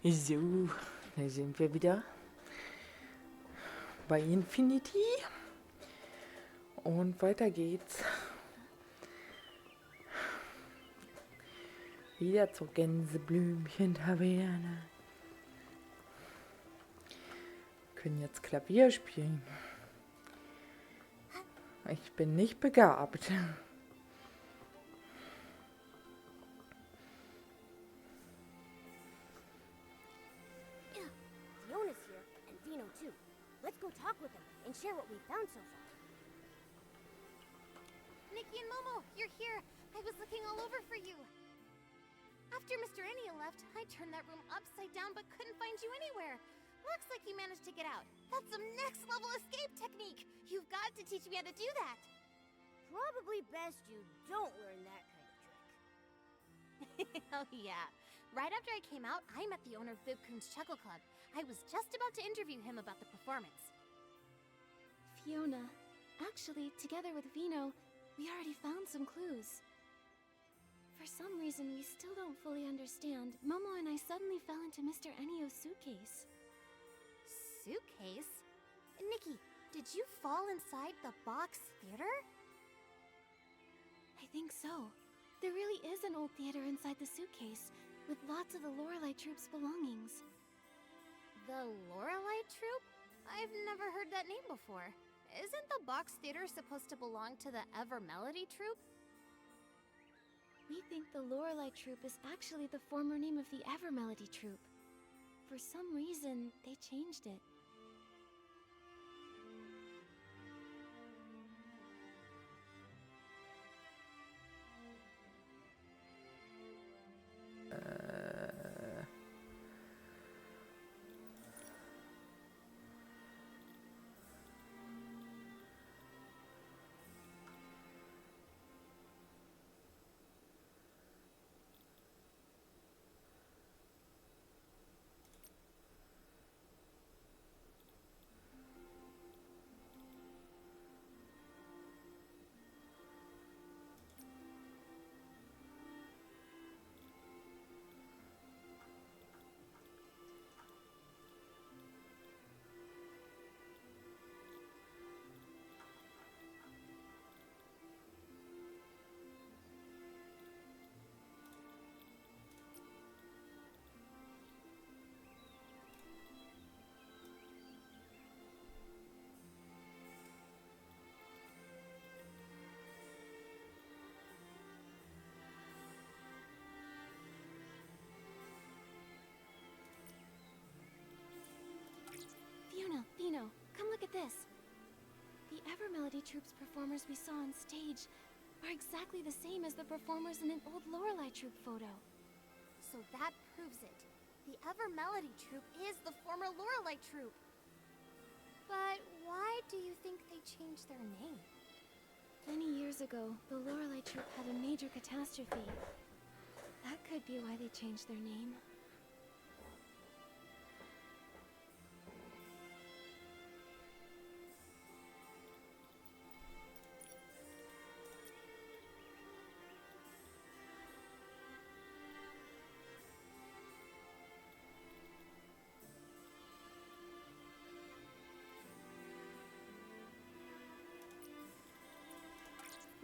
So, da sind wir wieder bei Infinity und weiter geht's. Wieder zur Gänseblümchen-Taverne. Können jetzt Klavier spielen. Ich bin nicht begabt. Let's go talk with them and share what we found so far. Nikki and Momo, you're here. I was looking all over for you. After Mr. Arie left, I turned that room upside down but couldn't find you anywhere. Looks like you managed to get out. That's some next level escape technique. You've got to teach me how to do that. Probably best you don't learn that kind of trick. Oh yeah. Right after I came out, I met the owner of Bibcoon's Chuckle Club. I was just about to interview him about the performance. Fiona, actually, together with Vino, we already found some clues. For some reason we still don't fully understand, Momo and I suddenly fell into Mr. Ennio's suitcase. Suitcase? Nikki, did you fall inside the box theater? I think so. There really is an old theater inside the suitcase, with lots of the Lorelei Troupe's belongings. The Lorelei Troupe? I've never heard that name before. Isn't the box theater supposed to belong to the Ever Melody Troupe? We think the Lorelei Troupe is actually the former name of the Ever Melody Troupe. For some reason, they changed it. Vino, come look at this. The Ever Melody Troupe's performers we saw on stage are exactly the same as the performers in an old Lorelei Troupe photo. So that proves it. The Ever Melody Troupe is the former Lorelei Troupe. But why do you think they changed their name? Many years ago, the Lorelei Troupe had a major catastrophe. That could be why they changed their name.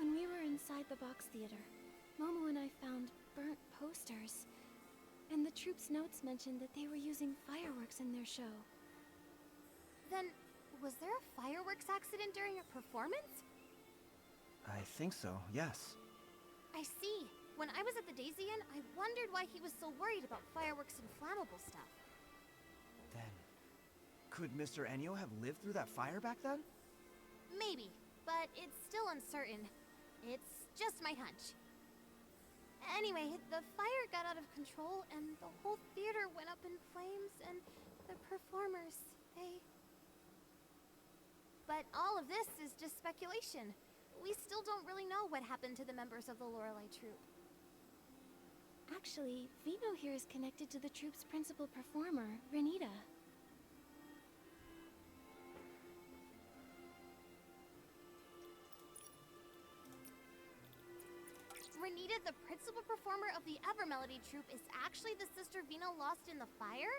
When we were inside the box theater, Momo and I found burnt posters. And the troupe's notes mentioned that they were using fireworks in their show. Then, was there a fireworks accident during a performance? I think so, yes. I see. When I was at the Daisy Inn, I wondered why he was so worried about fireworks and flammable stuff. Then, could Mr. Ennio have lived through that fire back then? Maybe, but it's still uncertain. It's just my hunch. Anyway, the fire got out of control and the whole theater went up in flames and the performers, But all of this is just speculation. We still don't really know what happened to the members of the Lorelei Troupe. Actually, Vino here is connected to the troupe's principal performer, Renita. Renita, the principal performer of the Ever Evermelody troupe is actually the sister Vino lost in the fire?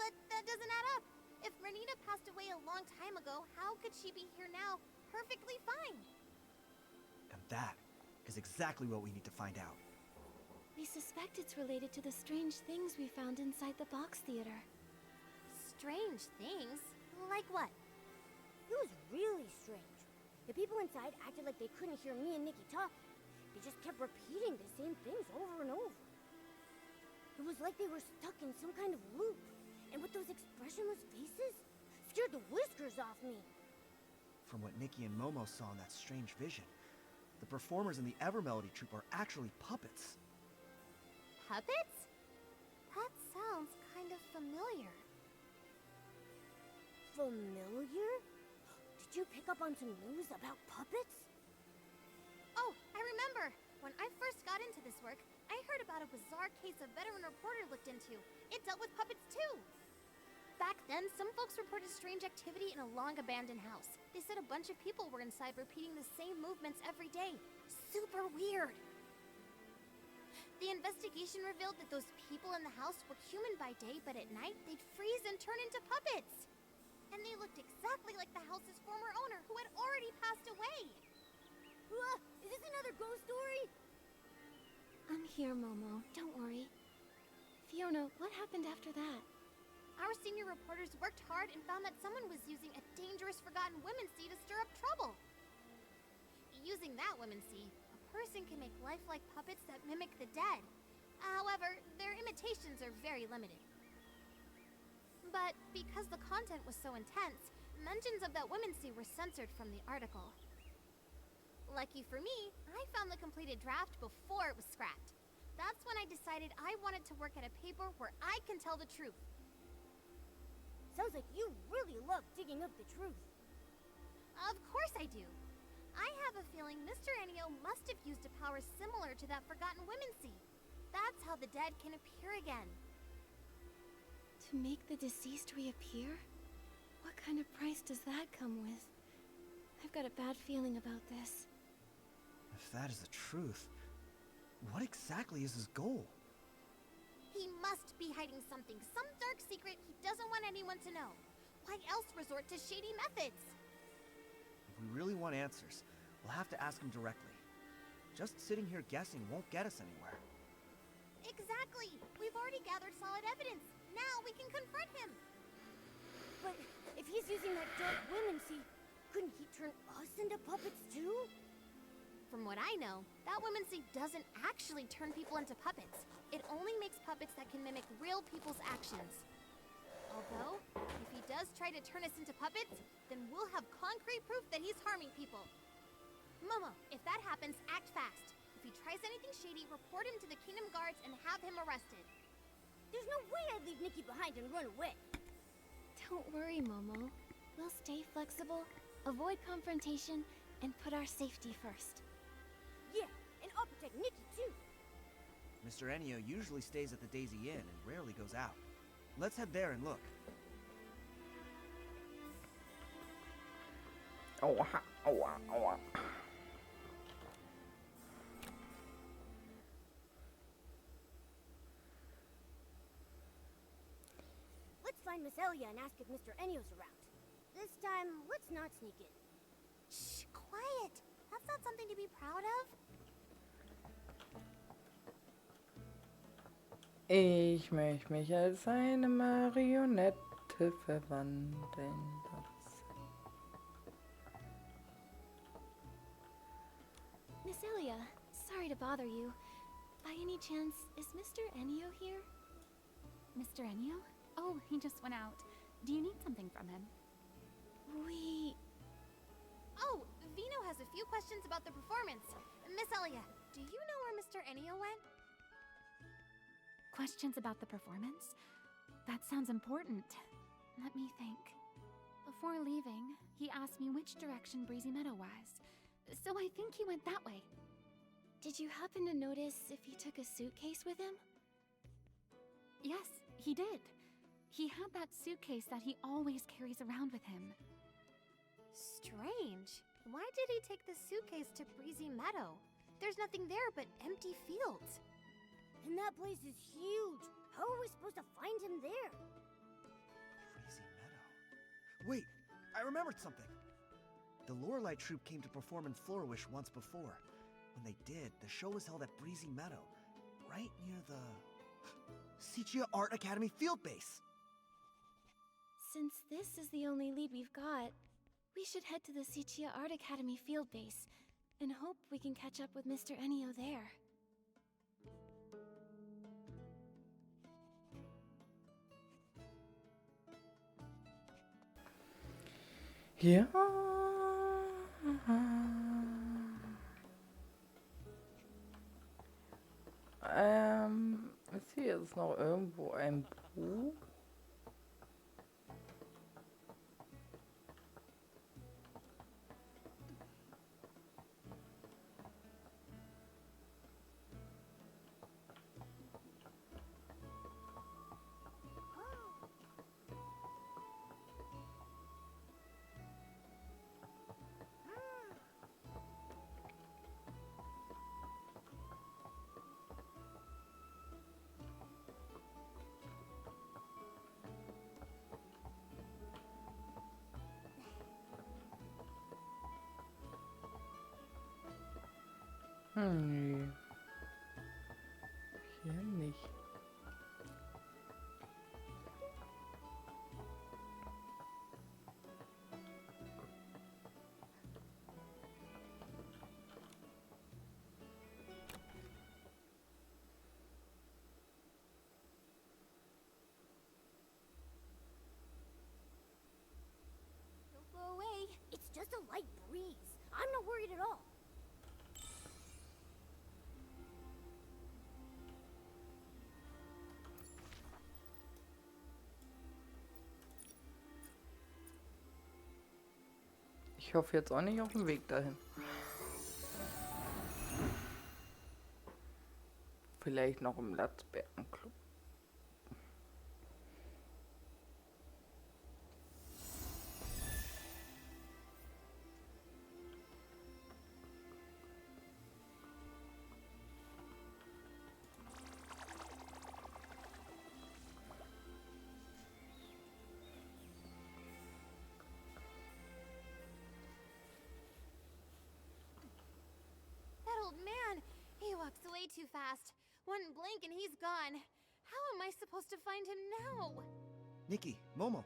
But that doesn't add up. If Renita passed away a long time ago, how could she be here now, perfectly fine? And that is exactly what we need to find out. We suspect it's related to the strange things we found inside the box theater. Strange things? Like what? It was really strange. The people inside acted like they couldn't hear me and Nikki talk. They just kept repeating the same things over and over. It was like they were stuck in some kind of loop. And with those expressionless faces, scared the whiskers off me. From what Nikki and Momo saw in that strange vision, the performers in the Evermelody troupe are actually puppets. Puppets? That sounds kind of familiar. Familiar? Did you pick up on some news about puppets? Oh, I remember! When I first got into this work, I heard about a bizarre case a veteran reporter looked into. It dealt with puppets too! Back then, some folks reported strange activity in a long-abandoned house. They said a bunch of people were inside repeating the same movements every day. Super weird! The investigation revealed that those people in the house were human by day, but at night, they'd freeze and turn into puppets! And they looked exactly like the house's former owner, who had already passed away! Is this another ghost story? I'm here, Momo. Don't worry. Fiona, what happened after that? Our senior reporters worked hard and found that someone was using a dangerous forgotten women's-sea to stir up trouble. Using that women's-sea, a person can make lifelike puppets that mimic the dead. However, their imitations are very limited. But because the content was so intense, mentions of that women's-sea were censored from the article. Lucky for me, I found the completed draft before it was scrapped. That's when I decided I wanted to work at a paper where I can tell the truth. Sounds like you really love digging up the truth. Of course I do. I have a feeling Mr. Enio must have used a power similar to that forgotten women's-sea. That's how the dead can appear again. To make the deceased reappear? What kind of price does that come with? I've got a bad feeling about this. If that is the truth, what exactly is his goal? He must be hiding something, some dark secret he doesn't want anyone to know. Why else resort to shady methods? If we really want answers, we'll have to ask him directly. Just sitting here guessing won't get us anywhere. Exactly! We've already gathered solid evidence. Now we can confront him! But if he's using that dark women's-sea, couldn't he turn us into puppets too? From what I know, that women's-sea doesn't actually turn people into puppets. It only makes puppets that can mimic real people's actions. Although, if he does try to turn us into puppets, then we'll have concrete proof that he's harming people. Momo, if that happens, act fast. If he tries anything shady, report him to the Kingdom Guards and have him arrested. There's no way I'd leave Nikki behind and run away. Don't worry, Momo. We'll stay flexible, avoid confrontation, and put our safety first. Yeah, and I'll protect Nikki too. Mr. Enio usually stays at the Daisy Inn and rarely goes out. Let's head there and look. Aua, aua, aua. Let's find Miss Elia and ask if Mr. Enio's around. This time, let's not sneak in. Shh, quiet! That's not something to be proud of. Ich möchte mich als eine Marionette verwandeln. Miss Elia, sorry to bother you. By any chance, is Mr. Enio here? Mr. Enio? Oh, he just went out. Do you need something from him? Oh, Vino has a few questions about the performance. Miss Elia, do you know where Mr. Enio went? Questions about the performance? That sounds important. Let me think. Before leaving, he asked me which direction Breezy Meadow was. So I think he went that way. Did you happen to notice if he took a suitcase with him? Yes, he did. He had that suitcase that he always carries around with him. Strange. Why did he take the suitcase to Breezy Meadow? There's nothing there but empty fields. And that place is huge. How are we supposed to find him there? Breezy Meadow. Wait, I remembered something. The Lorelei troupe came to perform in Flourish once before. When they did, the show was held at Breezy Meadow, right near the Sichia Art Academy field base. Since this is the only lead we've got, we should head to the Sichia Art Academy field base and hope we can catch up with Mr. Enio there. Ja. Ist hier jetzt noch irgendwo ein Buch? Nee. Hier nicht. Don't go away. It's just a light breeze. I'm not worried at all. Ich hoffe jetzt auch nicht auf dem Weg dahin. Vielleicht noch im Latzbergenclub. That old man, he walks way too fast. One blink and he's gone. How am I supposed to find him now? Nikki, Momo,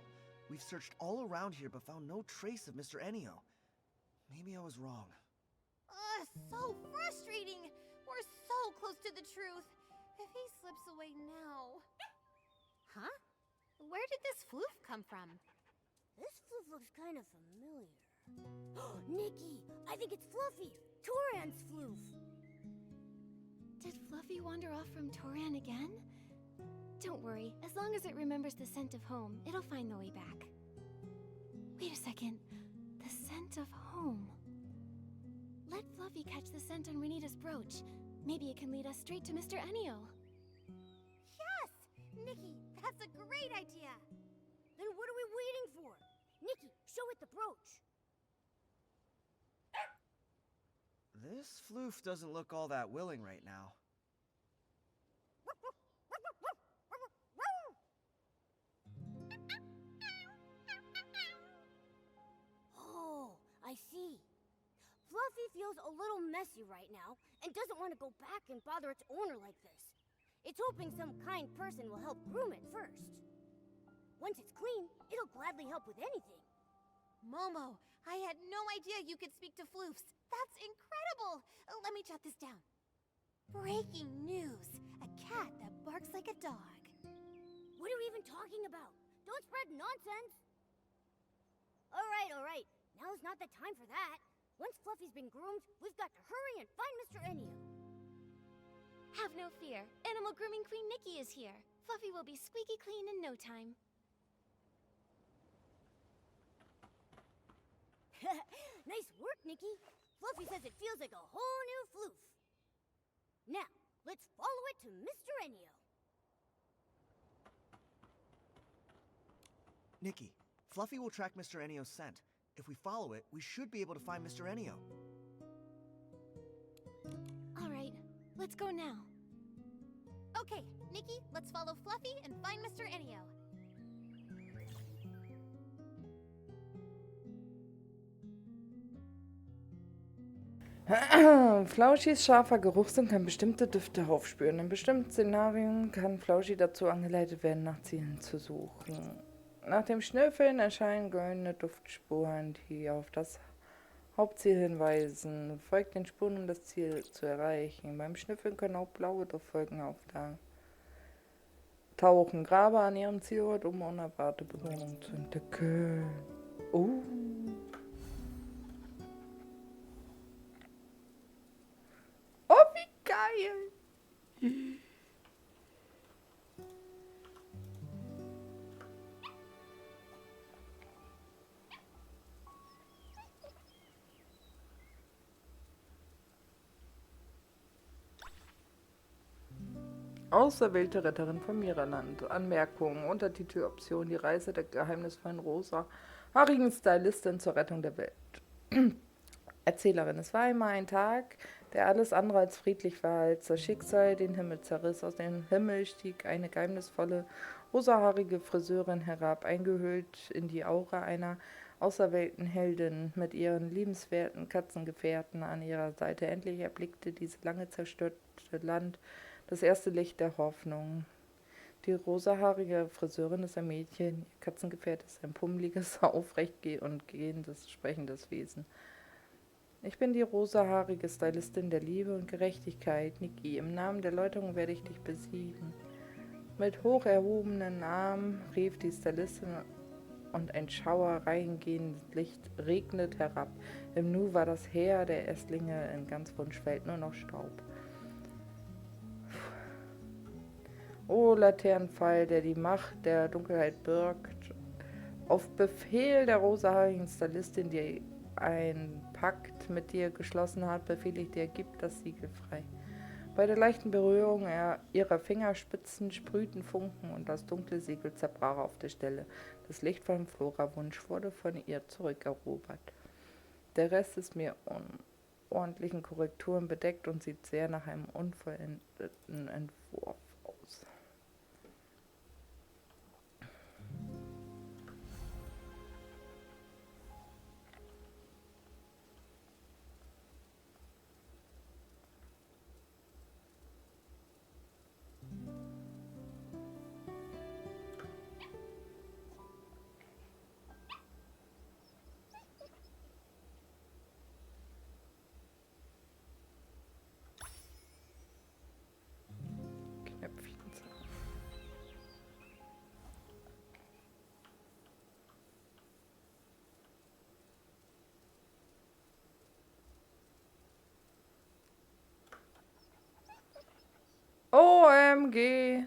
we've searched all around here but found no trace of Mr. Enio. Maybe I was wrong. Ugh, so frustrating. We're so close to the truth. If he slips away now... Huh? Where did this floof come from? This floof looks kind of familiar. Nikki, I think it's Fluffy, Toran's floof. Did Fluffy wander off from Toran again? Don't worry, as long as it remembers the scent of home, it'll find the way back. Wait a second. The scent of home. Let Fluffy catch the scent on Renita's brooch. Maybe it can lead us straight to Mr. Enio. Yes! Nikki, that's a great idea! Then what are we waiting for? Nikki, show it the brooch. This floof doesn't look all that willing right now. Oh, I see. Fluffy feels a little messy right now and doesn't want to go back and bother its owner like this. It's hoping some kind person will help groom it first. Once it's clean, it'll gladly help with anything. Momo, I had no idea you could speak to floofs. That's incredible! Let me jot this down. Breaking news. A cat that barks like a dog. What are we even talking about? Don't spread nonsense. All right. Now's not the time for that. Once Fluffy's been groomed, we've got to hurry and find Mr. Enio. Have no fear. Animal Grooming Queen Nikki is here. Fluffy will be squeaky clean in no time. Nice work, Nikki. Fluffy says it feels like a whole new floof. Now, let's follow it to Mr. Enio. Nikki, Fluffy will track Mr. Enio's scent. If we follow it, we should be able to find Mr. Enio. All right, let's go now. Okay, Nikki, let's follow Fluffy and find Mr. Enio. Flauschis scharfer Geruchssinn kann bestimmte Düfte aufspüren. In bestimmten Szenarien kann Flauschi dazu angeleitet werden, nach Zielen zu suchen. Nach dem Schnüffeln erscheinen goldene Duftspuren, die auf das Hauptziel hinweisen. Folgt den Spuren, um das Ziel zu erreichen. Beim Schnüffeln können auch blaue Duftwolken auftauchen. Grabe an ihrem Zielort, um unerwartete Belohnung zu entdecken. Oh, wie geil! Auserwählte Retterin von Miraland. Anmerkungen. Untertitel Option. Die Reise der geheimnisvollen rosa-haarigen Stylistin zur Rettung der Welt. Erzählerin. Es war einmal ein Tag, der alles andere als friedlich war, als das Schicksal den Himmel zerriss. Aus dem Himmel stieg eine geheimnisvolle, rosahaarige Friseurin herab, eingehüllt in die Aura einer auserwählten Heldin mit ihren liebenswerten Katzengefährten an ihrer Seite. Endlich erblickte dieses lange zerstörte Land das erste Licht der Hoffnung. Die rosahaarige Friseurin ist ein Mädchen, ihr Katzengefährt ist ein pummeliges, aufrecht und gehendes, sprechendes Wesen. Ich bin die rosahaarige Stylistin der Liebe und Gerechtigkeit, Nikki. Im Namen der Läuterung werde ich dich besiegen. Mit hoch erhobenen Armen rief die Stylistin und ein Schauer reingehendes Licht regnet herab. Im Nu war das Heer der Erstlinge in ganz Wunschwelt nur noch Staub. O Laternenpfeil, der die Macht der Dunkelheit birgt, auf Befehl der rosahaarigen Stylistin, die einen Pakt mit dir geschlossen hat, befehle ich dir, gib das Siegel frei. Bei der leichten Berührung ihrer Fingerspitzen sprühten Funken und das dunkle Siegel zerbrach auf der Stelle. Das Licht von Flora-Wunsch wurde von ihr zurückerobert. Der Rest ist mir ordentlichen Korrekturen bedeckt und sieht sehr nach einem unvollendeten Entwurf aus. OMG!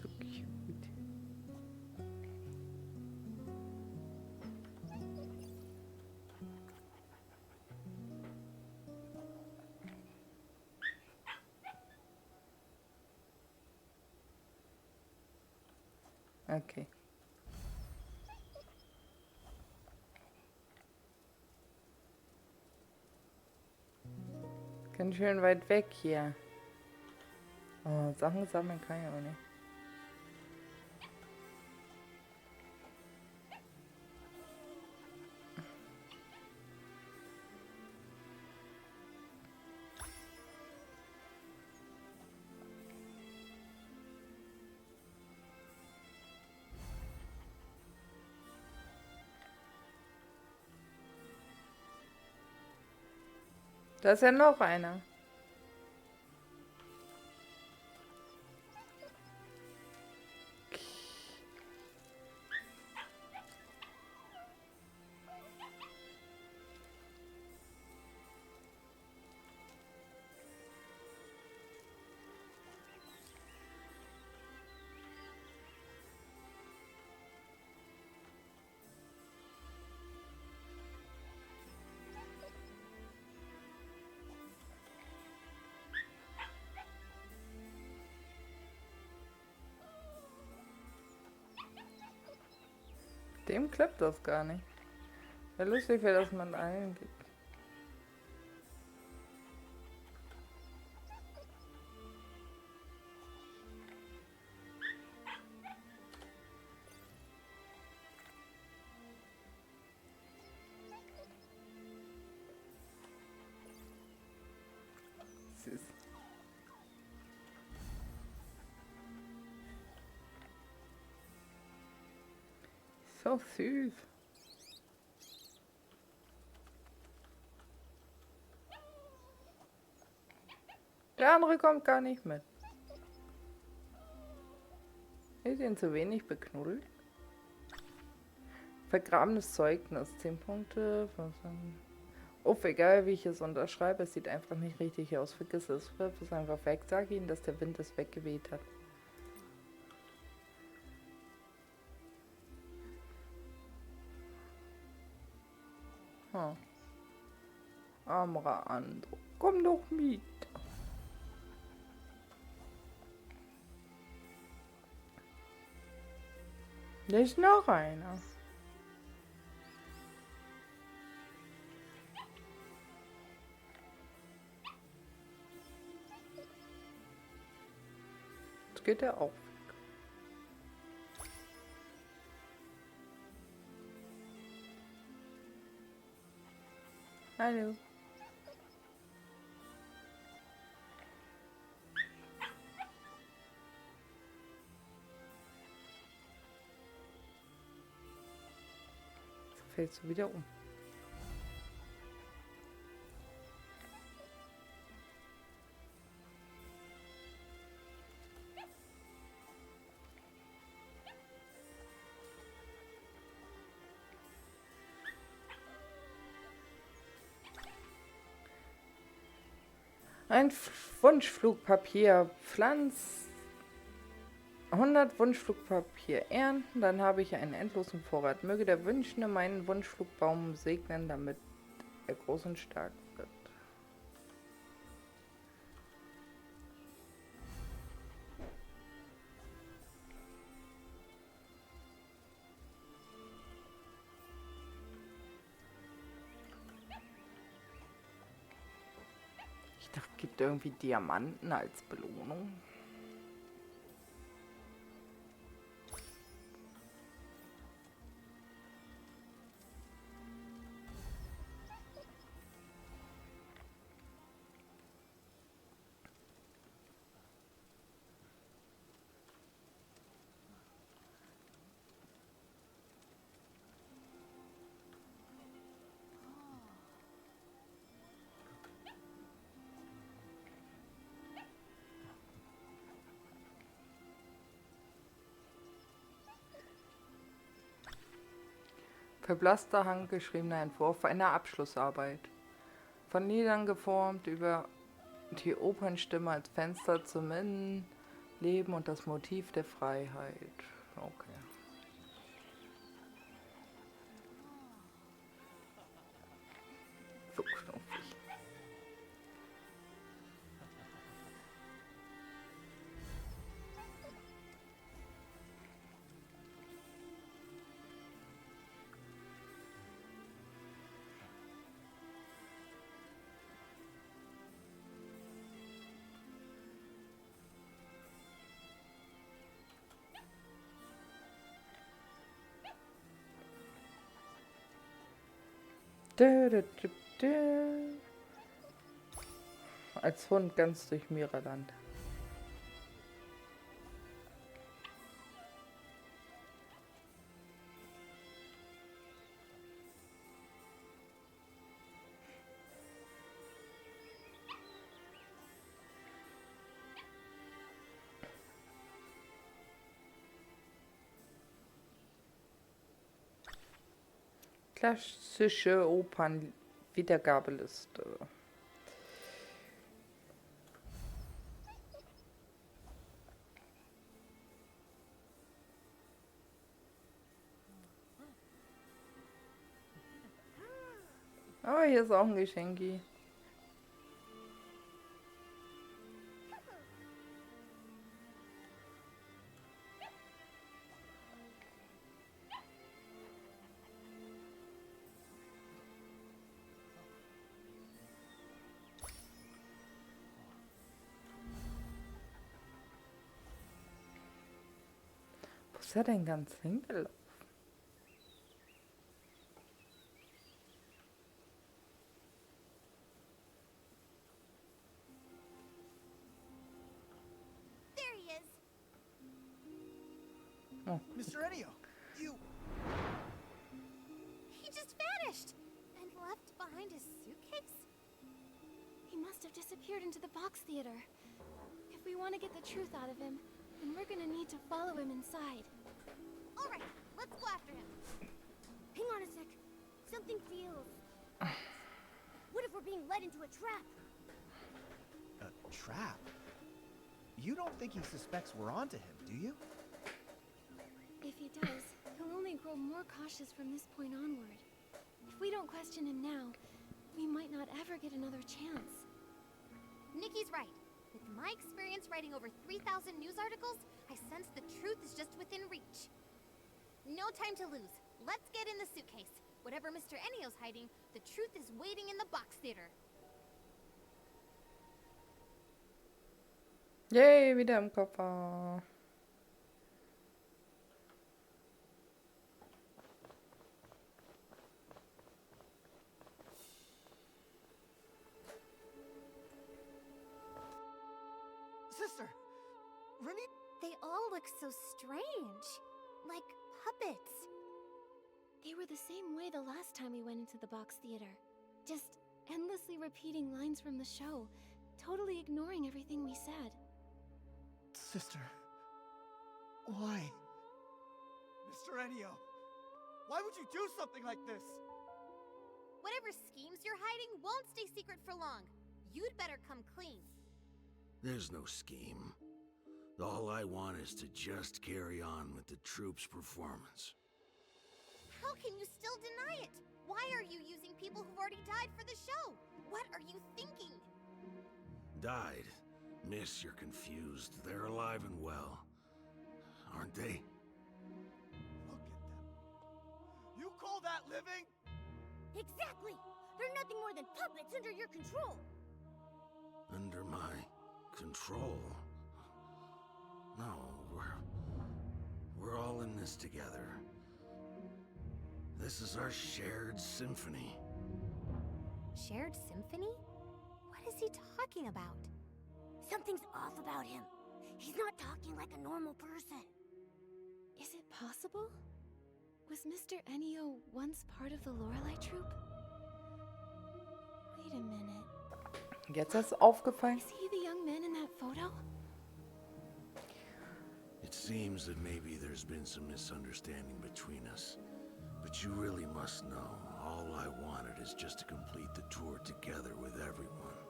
So cute. Okay. Ganz schön weit weg hier. Oh, Sachen sammeln kann ich auch nicht. Da ist ja noch einer. Dem klappt das gar nicht. Ja, lustig wäre, dass man eingibt. Süß. So süß. Der andere kommt gar nicht mit. Ist ihn zu wenig beknuddelt? Vergrabenes Zeugnis, 10 Punkte. Uff, egal wie ich es unterschreibe, es sieht einfach nicht richtig aus. Vergiss es, wirf es einfach weg. Sag ihnen, dass der Wind es weggeweht hat. Armer Andro, komm doch mit. Da ist noch einer. Jetzt geht er auf. Hallo. Jetzt fällst du wieder um. Ein Wunschflugpapier. Pflanz 100 Wunschflugpapier ernten, dann habe ich einen endlosen Vorrat. Möge der Wünschende meinen Wunschflugbaum segnen, damit er groß und stark wird. Ich dachte, es gibt irgendwie Diamanten als Belohnung. Verblasster, handgeschriebener Entwurf einer Abschlussarbeit. Von Liedern geformt über die Opernstimme als Fenster zum Innenleben und das Motiv der Freiheit. Okay. So knuffig. Als Hund ganz durch Miraland. Klassische Opern-Wiedergabeliste. Oh, hier ist auch ein Geschenki. ist er denn ganz hingelaufen? There he is. Mr. Ennio, you... He just vanished and left behind his suitcase. He must have disappeared into the box theater. If we want to get the truth out of him, then we're gonna need to follow him inside. All right, let's go after him. Hang on a sec. Something feels... What if we're being led into a trap? A trap? You don't think he suspects we're onto him, do you? If he does, he'll only grow more cautious from this point onward. If we don't question him now, we might not ever get another chance. Nikki's right. With my experience writing over 3,000 news articles, I sense the truth is just within reach. No time to lose. Let's get in the suitcase. Whatever Mr. Ennio's hiding, the truth is waiting in the box theater. Yay, wieder im Koffer. Sister! Rennie... They all look so strange. Like puppets. They were the same way the last time we went into the box theater. Just endlessly repeating lines from the show, totally ignoring everything we said. Sister... Why? Mr. Ennio! Why would you do something like this? Whatever schemes you're hiding won't stay secret for long. You'd better come clean. There's no scheme. All I want is to just carry on with the troupe's performance. How can you still deny it? Why are you using people who've already died for the show? What are you thinking? Died? Miss, you're confused. They're alive and well. Aren't they? Look at them. You call that living? Exactly! They're nothing more than puppets under your control! Under my control? No, we're all in this together. This is our shared symphony. Shared symphony? What is he talking about? Something's off about him. He's not talking like a normal person. Is it possible? Was Mr. Ennio once part of the Lorelei troupe? Wait a minute. Jetzt ist aufgefallen. Is he the young man in that photo? It seems that maybe there's been some misunderstanding between us. But you really must know, all I wanted is just to complete the tour together with everyone.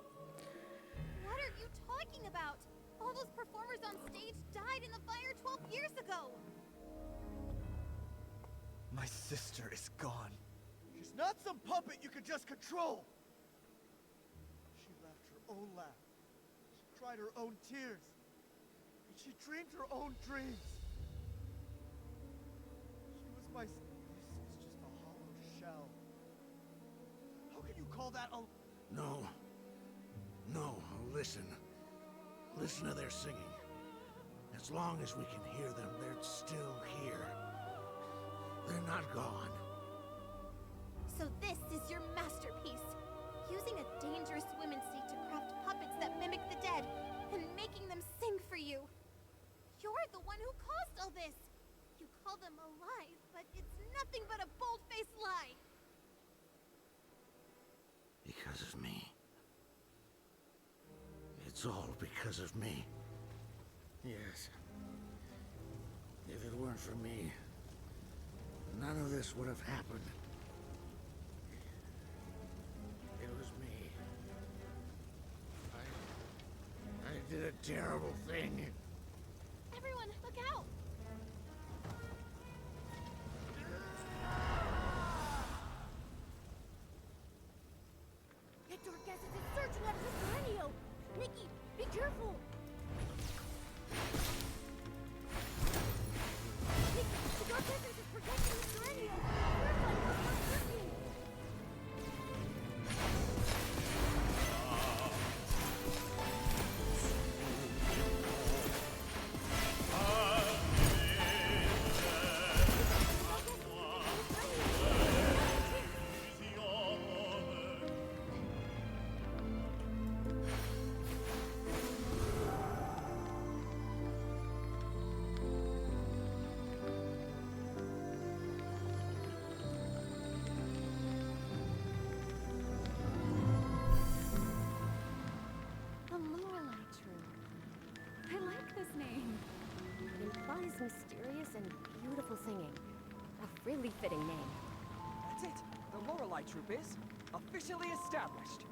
What are you talking about? All those performers on stage died in the fire 12 years ago. My sister is gone. She's not some puppet you could just control. She laughed her own laugh. She cried her own tears. And she dreamed her own dreams. She was my... This is just a hollow shell. How can you call that a... No. No, listen. Listen to their singing. As long as we can hear them, they're still here. They're not gone. So this is your masterpiece. Using a dangerous women's state to craft puppets that mimic the dead, and making them sing for you. You're the one who caused all this. You call them alive, but it's nothing but a bold-faced lie. Because of me. It's all because of me. Yes. If it weren't for me, none of this would have happened. It was me. I did a terrible thing. Everyone, look out! That dark gas is surging out of Mr. Ennio! Nikki, be careful! Nikki, the dark essence is protecting Mr. Ennio! Purifying what's not working! really fitting name. That's it. The Lorelei Troop is officially established.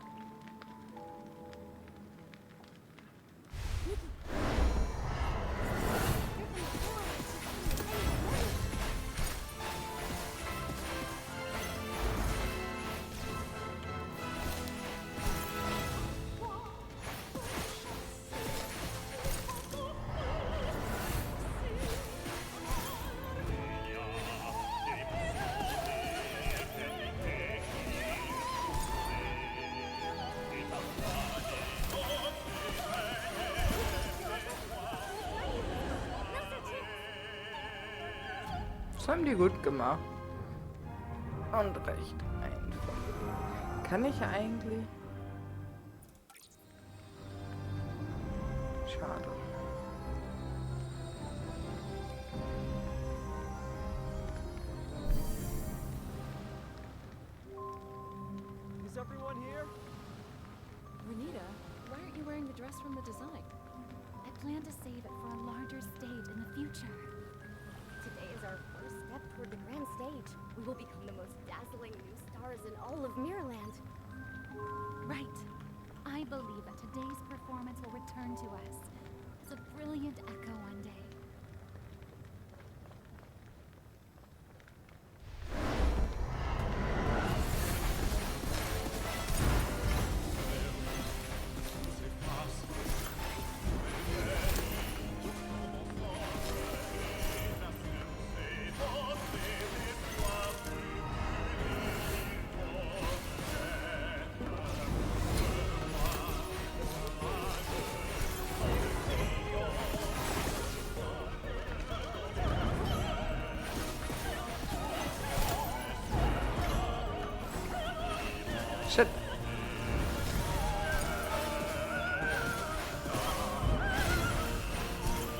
Das haben die gut gemacht. Und recht einfach. Kann ich eigentlich? Schade. Is everyone here? Renita, why aren't you wearing the dress from the design? I plan to save it for a larger stage in the future. Today is our first step toward the grand stage. We will become the most dazzling new stars in all of Mirrorland. Right. I believe that today's performance will return to us as a brilliant echo one day. Shit.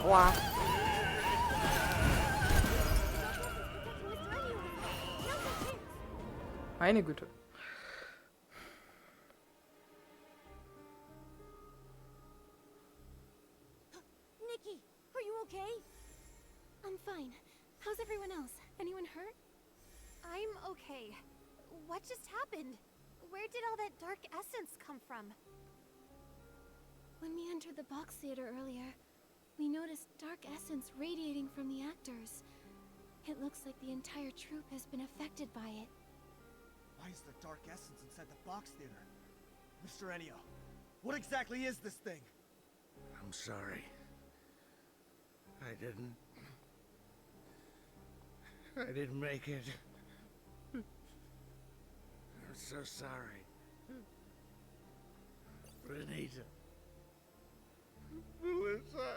Wow. Meine Güte. Nikki, are you okay? I'm fine. How's everyone else? Anyone hurt? I'm okay. What just happened? Where did all that dark essence come from? When we entered the box theater earlier, we noticed dark essence radiating from the actors. It looks like the entire troupe has been affected by it. Why is the dark essence inside the box theater? Mr. Ennio, what exactly is this thing? I'm sorry. I didn't make it. I'm so sorry. Renita. Melissa.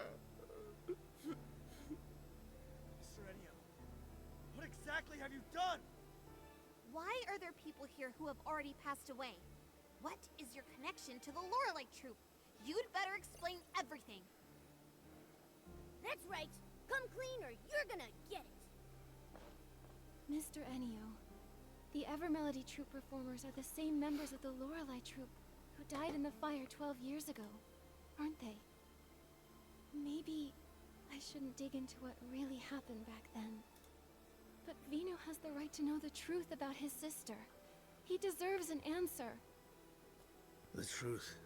Mr. Ennio, what exactly have you done? Why are there people here who have already passed away? What is your connection to the Lorelei Troop? You'd better explain everything. That's right. Come clean or you're gonna get it. Mr. Ennio, the Evermelody Troupe performers are the same members of the Lorelei Troupe who died in the fire 12 years ago, aren't they? Maybe I shouldn't dig into what really happened back then. But Vino has the right to know the truth about his sister. He deserves an answer. The truth.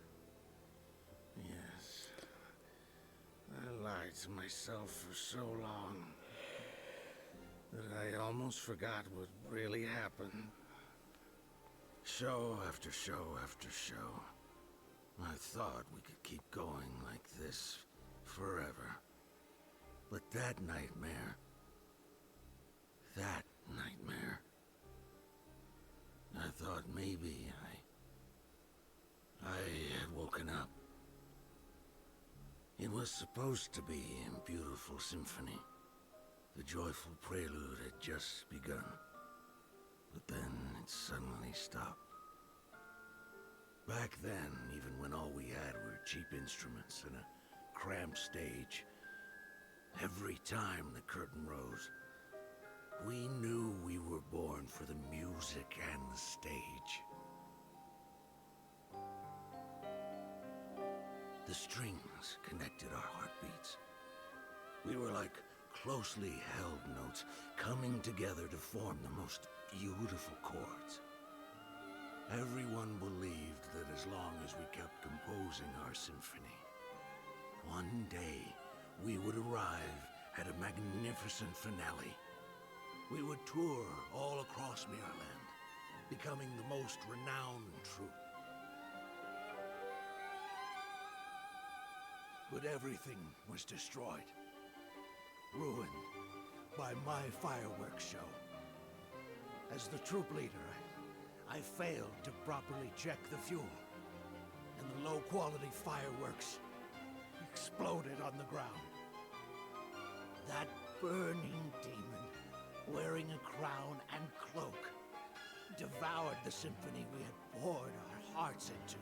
Yes. I lied to myself for so long that I almost forgot what really happened. Show after show after show. I thought we could keep going like this forever. But that nightmare, I thought maybe I had woken up. It was supposed to be a beautiful symphony. The joyful prelude had just begun. But then it suddenly stopped. Back then, even when all we had were cheap instruments and a cramped stage, every time the curtain rose, we knew we were born for the music and the stage. The strings connected our heartbeats. We were like closely held notes coming together to form the most beautiful chords. Everyone believed that as long as we kept composing our symphony, one day we would arrive at a magnificent finale. We would tour all across Mirrorland, becoming the most renowned troupe. But everything was destroyed, ruined by my fireworks show. As the troop leader, I failed to properly check the fuel, and the low-quality fireworks exploded on the ground. That burning demon, wearing a crown and cloak, devoured the symphony we had poured our hearts into.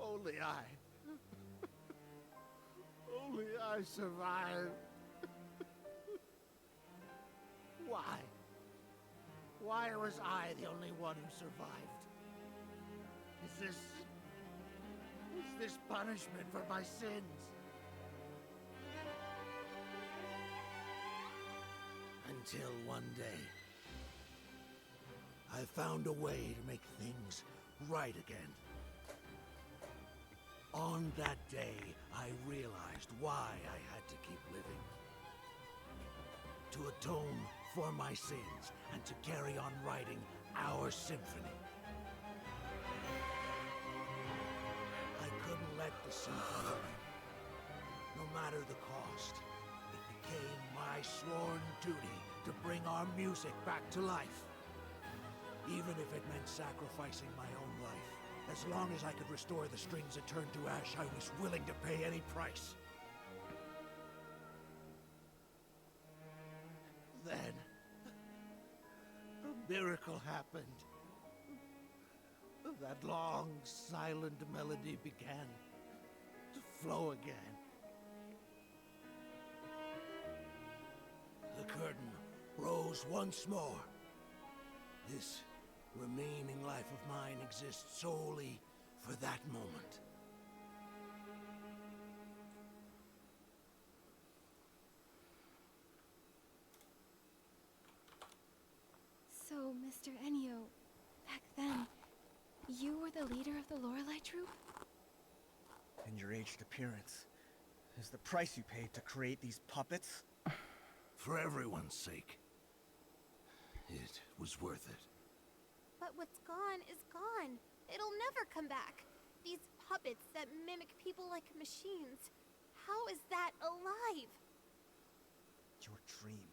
Only I survived. Why? Why was I the only one who survived? Is this punishment for my sins? Until one day, I found a way to make things right again. On that day, I realized why I had to keep living. To atone for my sins and to carry on writing our symphony. I couldn't let the symphony end. No matter the cost, it became my sworn duty to bring our music back to life. Even if it meant sacrificing my own life. As long as I could restore the strings that turned to ash, I was willing to pay any price. Then, a miracle happened. That long, silent melody began to flow again. The curtain rose once more. This remaining life of mine exists solely for that moment. So, Mr. Enio, back then, you were the leader of the Lorelei troupe? And your aged appearance is the price you paid to create these puppets? For everyone's sake, it was worth it. But what's gone is gone. It'll never come back. These puppets that mimic people like machines. How is that alive? Your dream.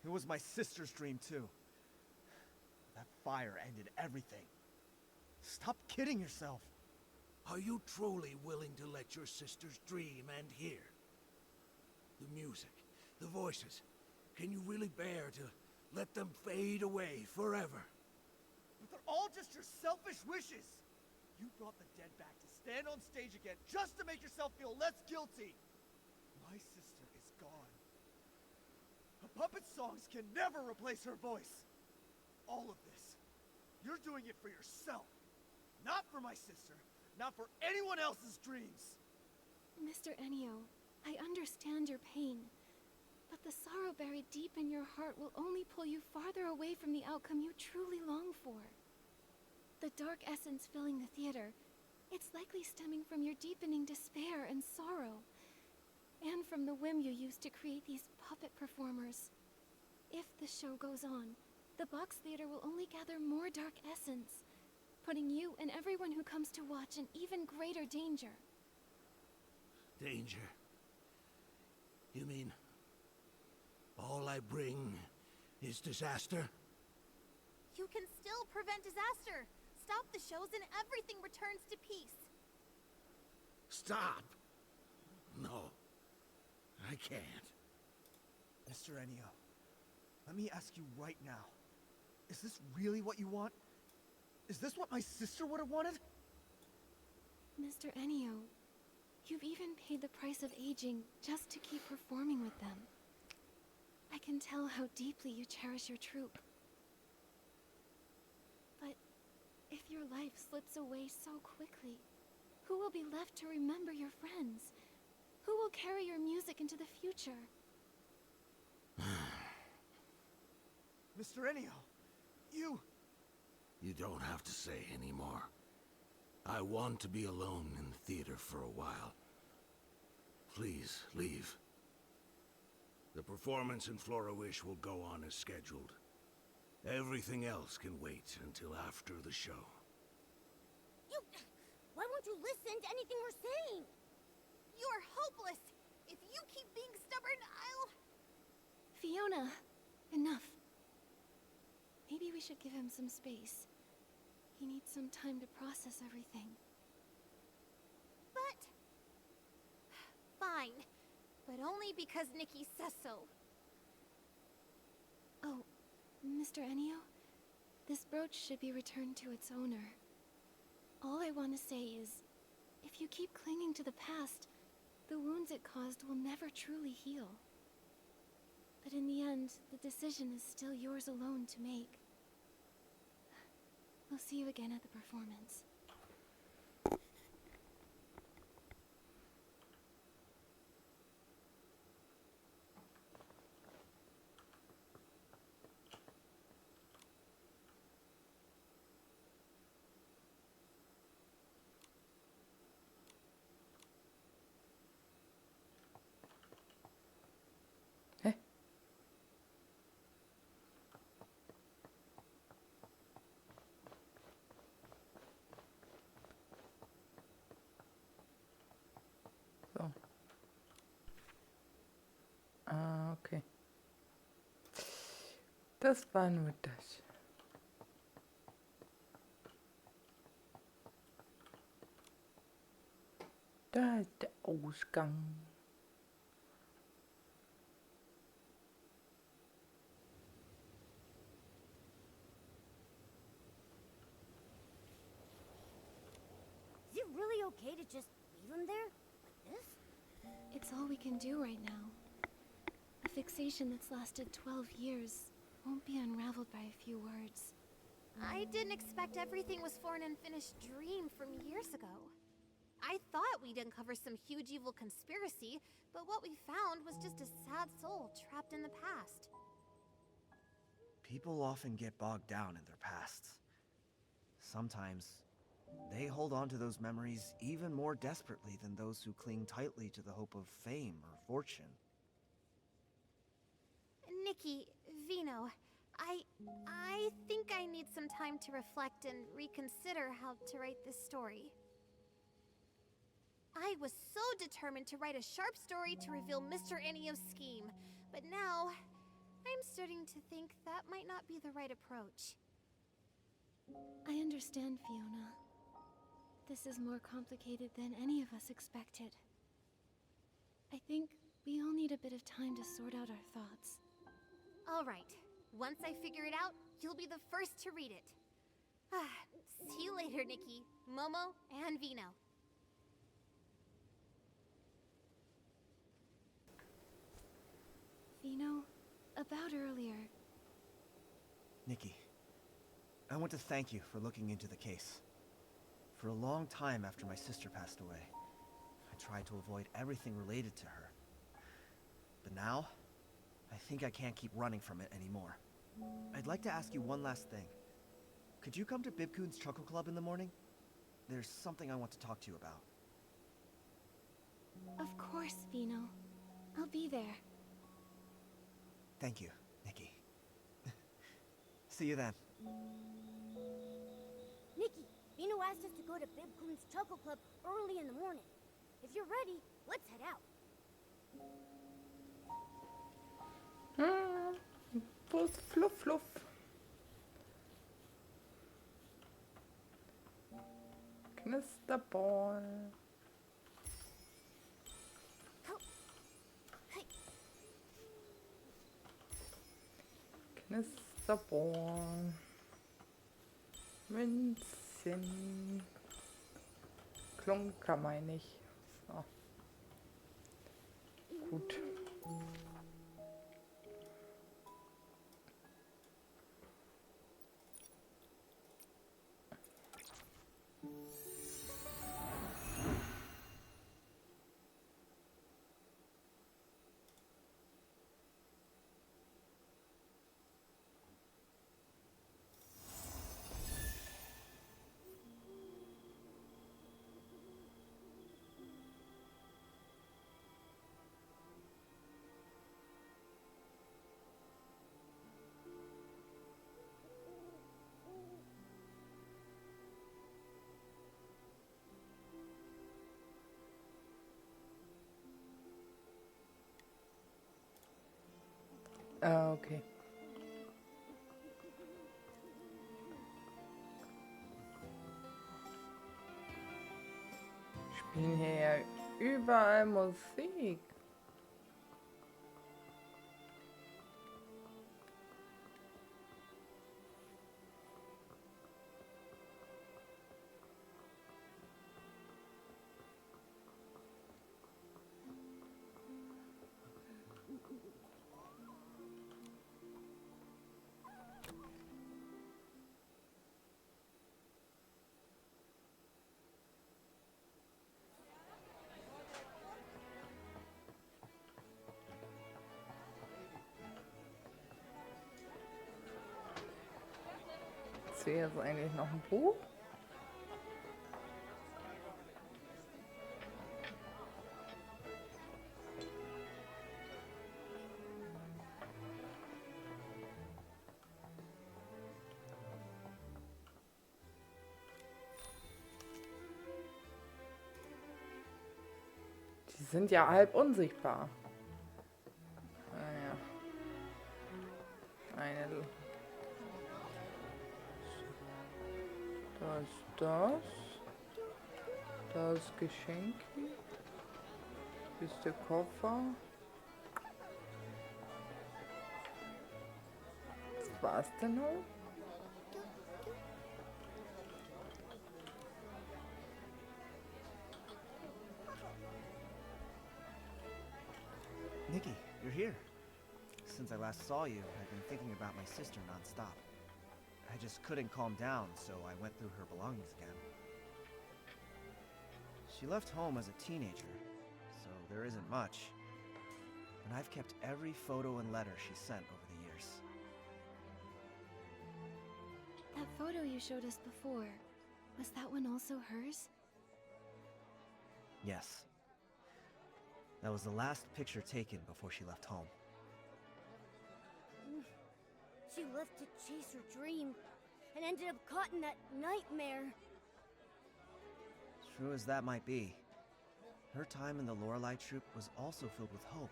It was my sister's dream, too. That fire ended everything. Stop kidding yourself. Are you truly willing to let your sister's dream end here? The music, the voices. Can you really bear to let them fade away forever? But they're all just your selfish wishes. You brought the dead back to stand on stage again just to make yourself feel less guilty. My sister is gone. A puppet songs can never replace her voice. All of this, you're doing it for yourself. Not for my sister, not for anyone else's dreams. Mr. Enio, I understand your pain, but the sorrow buried deep in your heart will only pull you farther away from the outcome you truly long for. The dark essence filling the theater, it's likely stemming from your deepening despair and sorrow, and from the whim you used to create these puppet performers. If the show goes on, the box theater will only gather more dark essence, putting you and everyone who comes to watch in even greater danger. Danger? You mean all I bring is disaster? You can still prevent disaster. Stop the shows and everything returns to peace. Stop! No, I can't. Mr. Enio, let me ask you right now. Is this really what you want? Is this what my sister would have wanted? Mr. Enio, you've even paid the price of aging just to keep performing with them. I can tell how deeply you cherish your troupe. But if your life slips away so quickly, who will be left to remember your friends? Who will carry your music into the future? Mr. Ennio, you... You don't have to say anymore. I want to be alone in the theater for a while. Please, leave. The performance in Flourish will go on as scheduled. Everything else can wait until after the show. You... Why won't you listen to anything we're saying? You're hopeless! If you keep being stubborn, I'll... Fiona, enough. Maybe we should give him some space. He needs some time to process everything. But... Fine. But only because Nikki says so. Oh, Mr. Ennio? This brooch should be returned to its owner. All I want to say is, if you keep clinging to the past, the wounds it caused will never truly heal. But in the end, the decision is still yours alone to make. We'll see you again at the performance. Hä? So. Ah, okay. Das war nur das. Da ist der Ausgang. Is it really okay to just leave him there? Like this? It's all we can do right now. A fixation that's lasted 12 years won't be unraveled by a few words. I didn't expect everything was for an unfinished dream from years ago. I thought we'd uncover some huge evil conspiracy, but what we found was just a sad soul trapped in the past. People often get bogged down in their pasts. Sometimes, they hold on to those memories even more desperately than those who cling tightly to the hope of fame or fortune. Nikki, Vino, I think I need some time to reflect and reconsider how to write this story. I was so determined to write a sharp story to reveal Mr. Ennio's scheme, but now I'm starting to think that might not be the right approach. I understand, Fiona. This is more complicated than any of us expected. I think we all need a bit of time to sort out our thoughts. All right. Once I figure it out, you'll be the first to read it. See you later, Nikki, Momo, and Vino. Vino, about earlier. Nikki, I want to thank you for looking into the case. For a long time after my sister passed away, I tried to avoid everything related to her. But now, I think I can't keep running from it anymore. I'd like to ask you one last thing. Could you come to Bibcoon's Chuckle Club in the morning? There's something I want to talk to you about. Of course, Vino. I'll be there. Thank you, Nikki. See you then. Nikki, Vino asked us to go to Bibcoon's Chuckle Club early in the morning. If you're ready, let's head out. Wo ist Fluff, Fluff? Knisterball. Knisterball. Münzen. Klunker meine ich. So. Gut. Ah, okay. Spielen hier ja überall Musik. Ist hier jetzt eigentlich noch ein Buch? Die sind ja halb unsichtbar. Naja. Da ist das. Da ist Geschenke. Hier ist der Koffer. Das war's denn auch? Nikki, you're here. Since I last saw you, I've been thinking about my sister nonstop. I just couldn't calm down, so I went through her belongings again. She left home as a teenager, so there isn't much. And I've kept every photo and letter she sent over the years. That photo you showed us before, was that one also hers? Yes. That was the last picture taken before she left home. She left to chase her dream and ended up caught in that nightmare. True as that might be, her time in the Lorelei troupe was also filled with hope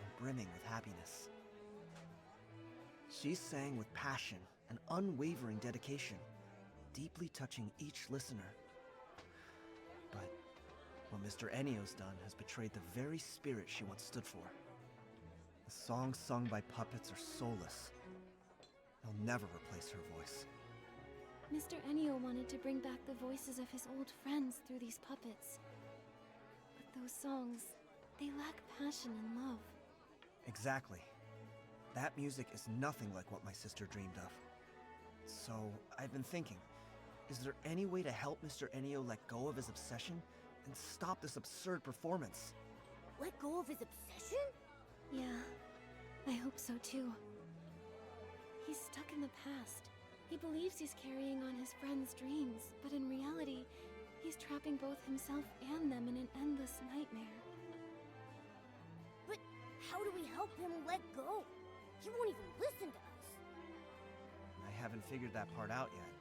and brimming with happiness. She sang with passion and unwavering dedication, deeply touching each listener. But what Mr. Enio's done has betrayed the very spirit she once stood for. The songs sung by puppets are soulless. They'll never replace her voice. Mr. Enio wanted to bring back the voices of his old friends through these puppets. But those songs, they lack passion and love. Exactly. That music is nothing like what my sister dreamed of. So, I've been thinking, is there any way to help Mr. Enio let go of his obsession and stop this absurd performance? Let go of his obsession? Yeah, I hope so too. He's stuck in the past. He believes he's carrying on his friends' dreams, but in reality, he's trapping both himself and them in an endless nightmare. But how do we help him let go? He won't even listen to us. I haven't figured that part out yet.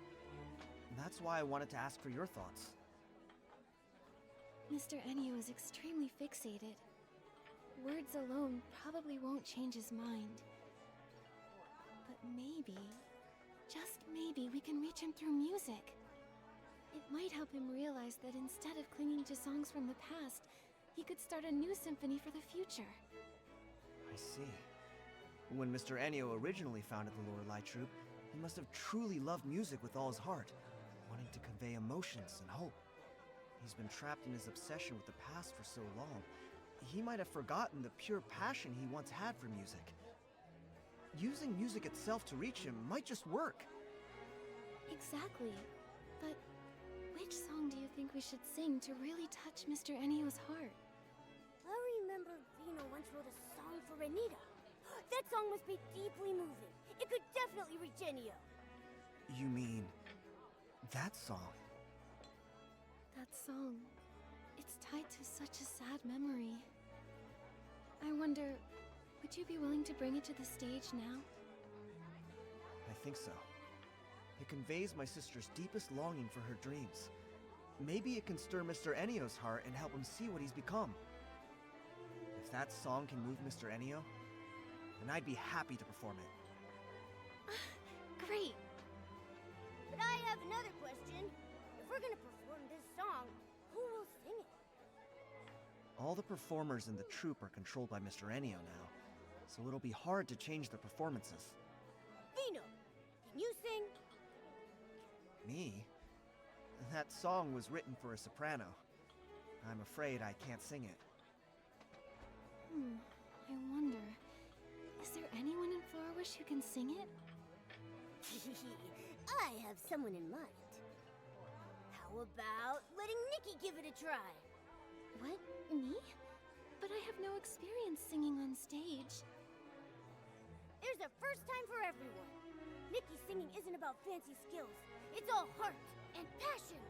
That's why I wanted to ask for your thoughts. Mr. Enio is extremely fixated. Words alone probably won't change his mind. But maybe, just maybe, we can reach him through music. It might help him realize that instead of clinging to songs from the past, he could start a new symphony for the future. I see. When Mr. Enio originally founded the Lorelei troupe, he must have truly loved music with all his heart, wanting to convey emotions and hope. He's been trapped in his obsession with the past for so long, he might have forgotten the pure passion he once had for music. Using music itself to reach him might just work. Exactly. But which song do you think we should sing to really touch Mr. Enio's heart? I remember Vino once wrote a song for Renita. That song must be deeply moving. It could definitely reach Enio. You mean that song? That song. It's tied to such a sad memory. I wonder, would you be willing to bring it to the stage now? I think so. It conveys my sister's deepest longing for her dreams. Maybe it can stir Mr. Enio's heart and help him see what he's become. If that song can move Mr. Enio, and I'd be happy to perform it. Great. But I have another question. If we're gonna perform this song, who will sing it? All the performers in the troupe are controlled by Mr. Ennio now, so it'll be hard to change their performances. Vino, can you sing? Me? That song was written for a soprano. I'm afraid I can't sing it. I wonder, is there anyone in Flourish who can sing it? I have someone in mind. How about letting Nikki give it a try? What? Me? But I have no experience singing on stage. There's a first time for everyone. Nikki's singing isn't about fancy skills. It's all heart and passion.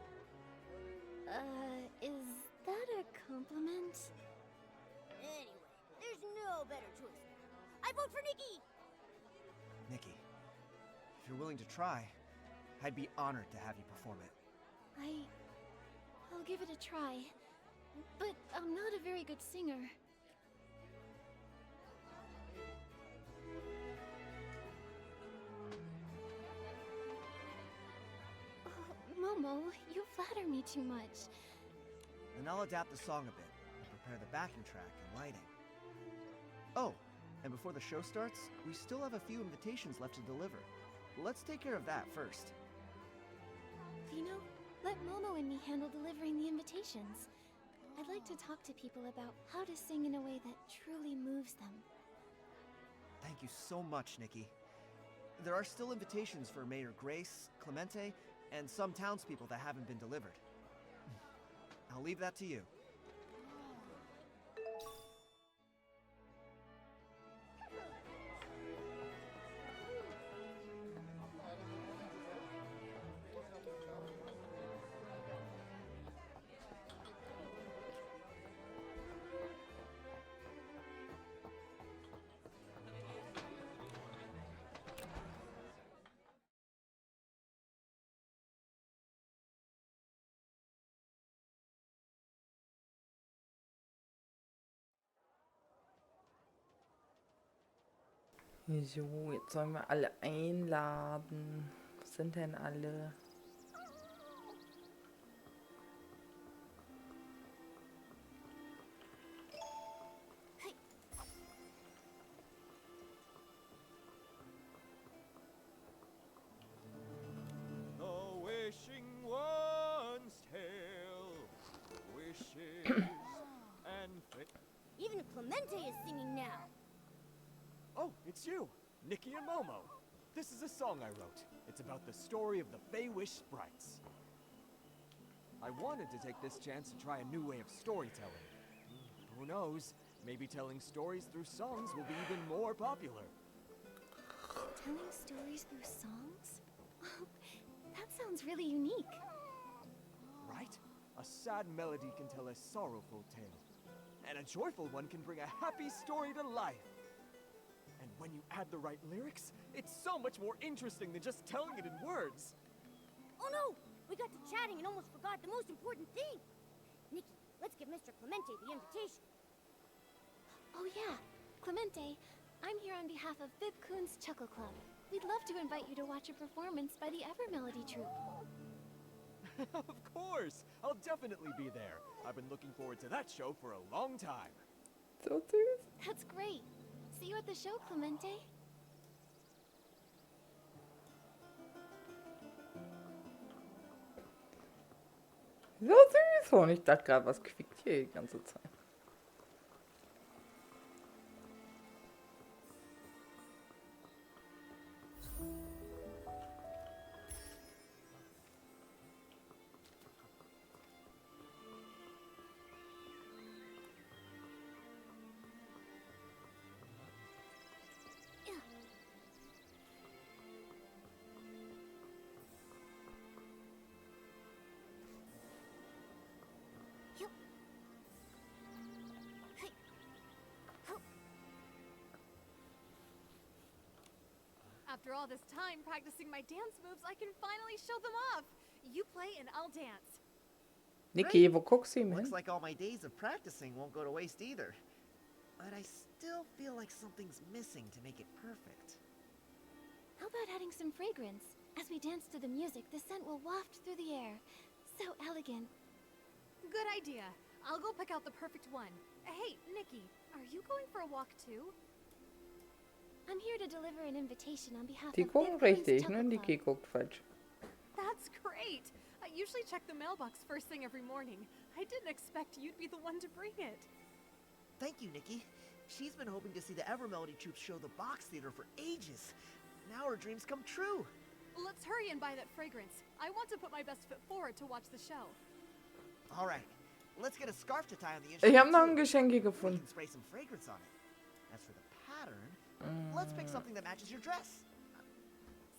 Is that a compliment? Anyway, there's no better choice now. I vote for Nikki! Nikki, if you're willing to try, I'd be honored to have you perform it. I'll give it a try. But I'm not a very good singer. Oh, Momo, you flatter me too much. Then I'll adapt the song a bit and prepare the backing track and lighting. Oh, and before the show starts, we still have a few invitations left to deliver. Let's take care of that first. Vino, let Momo and me handle delivering the invitations. I'd like to talk to people about how to sing in a way that truly moves them. Thank you so much, Nikki. There are still invitations for Mayor Grace, Clemente, and some townspeople that haven't been delivered. I'll leave that to you. So, jetzt sollen wir alle einladen. Wo sind denn alle? The wishing one's tale, wishes and fit. Even Clemente is singing now. Oh, it's you, Nikki and Momo. This is a song I wrote. It's about the story of the Fey-Wish sprites. I wanted to take this chance to try a new way of storytelling. Who knows? Maybe telling stories through songs will be even more popular. Telling stories through songs? That sounds really unique. Right? A sad melody can tell a sorrowful tale. And a joyful one can bring a happy story to life. And when you add the right lyrics, it's so much more interesting than just telling it in words. Oh no! We got to chatting and almost forgot the most important thing. Nikki, let's give Mr. Clemente the invitation. Oh yeah, Clemente, I'm here on behalf of Bib Coon's Chuckle Club. We'd love to invite you to watch a performance by the Evermelody Troupe. Of course! I'll definitely be there. I've been looking forward to that show for a long time. So süß. That's great. See you at the show, Clemente. So süß. Und ich dachte gerade, was quickt hier die ganze Zeit? After all this time practicing my dance moves, I can finally show them off. You play and I'll dance. Niki, wo guckst du ihm hin? Looks like all my days of practicing won't go to waste either. But I still feel like something's missing to make it perfect. How about adding some fragrance? As we dance to the music, the scent will waft through the air. So elegant. Good idea. I'll go pick out the perfect one. Hey, Nikki, are you going for a walk too? I'm here to deliver an invitation on behalf Die of gucken Bib Coon's richtig, Chuckle ne? Club. Niki guckt falsch. That's great. I usually check the mailbox first thing every morning. I didn't expect you'd be the one to bring it. Thank you, Nikki. She's been hoping to see the Evermelody Troupe show the box theater for ages. Now her dreams come true. Let's hurry and buy that fragrance. I want to put my best foot forward to watch the show. All right, let's get a scarf to tie on the Ich habe instrument noch ein too. Geschenk We gefunden. can spray some fragrance on it. As for the pattern, let's pick something that matches your dress.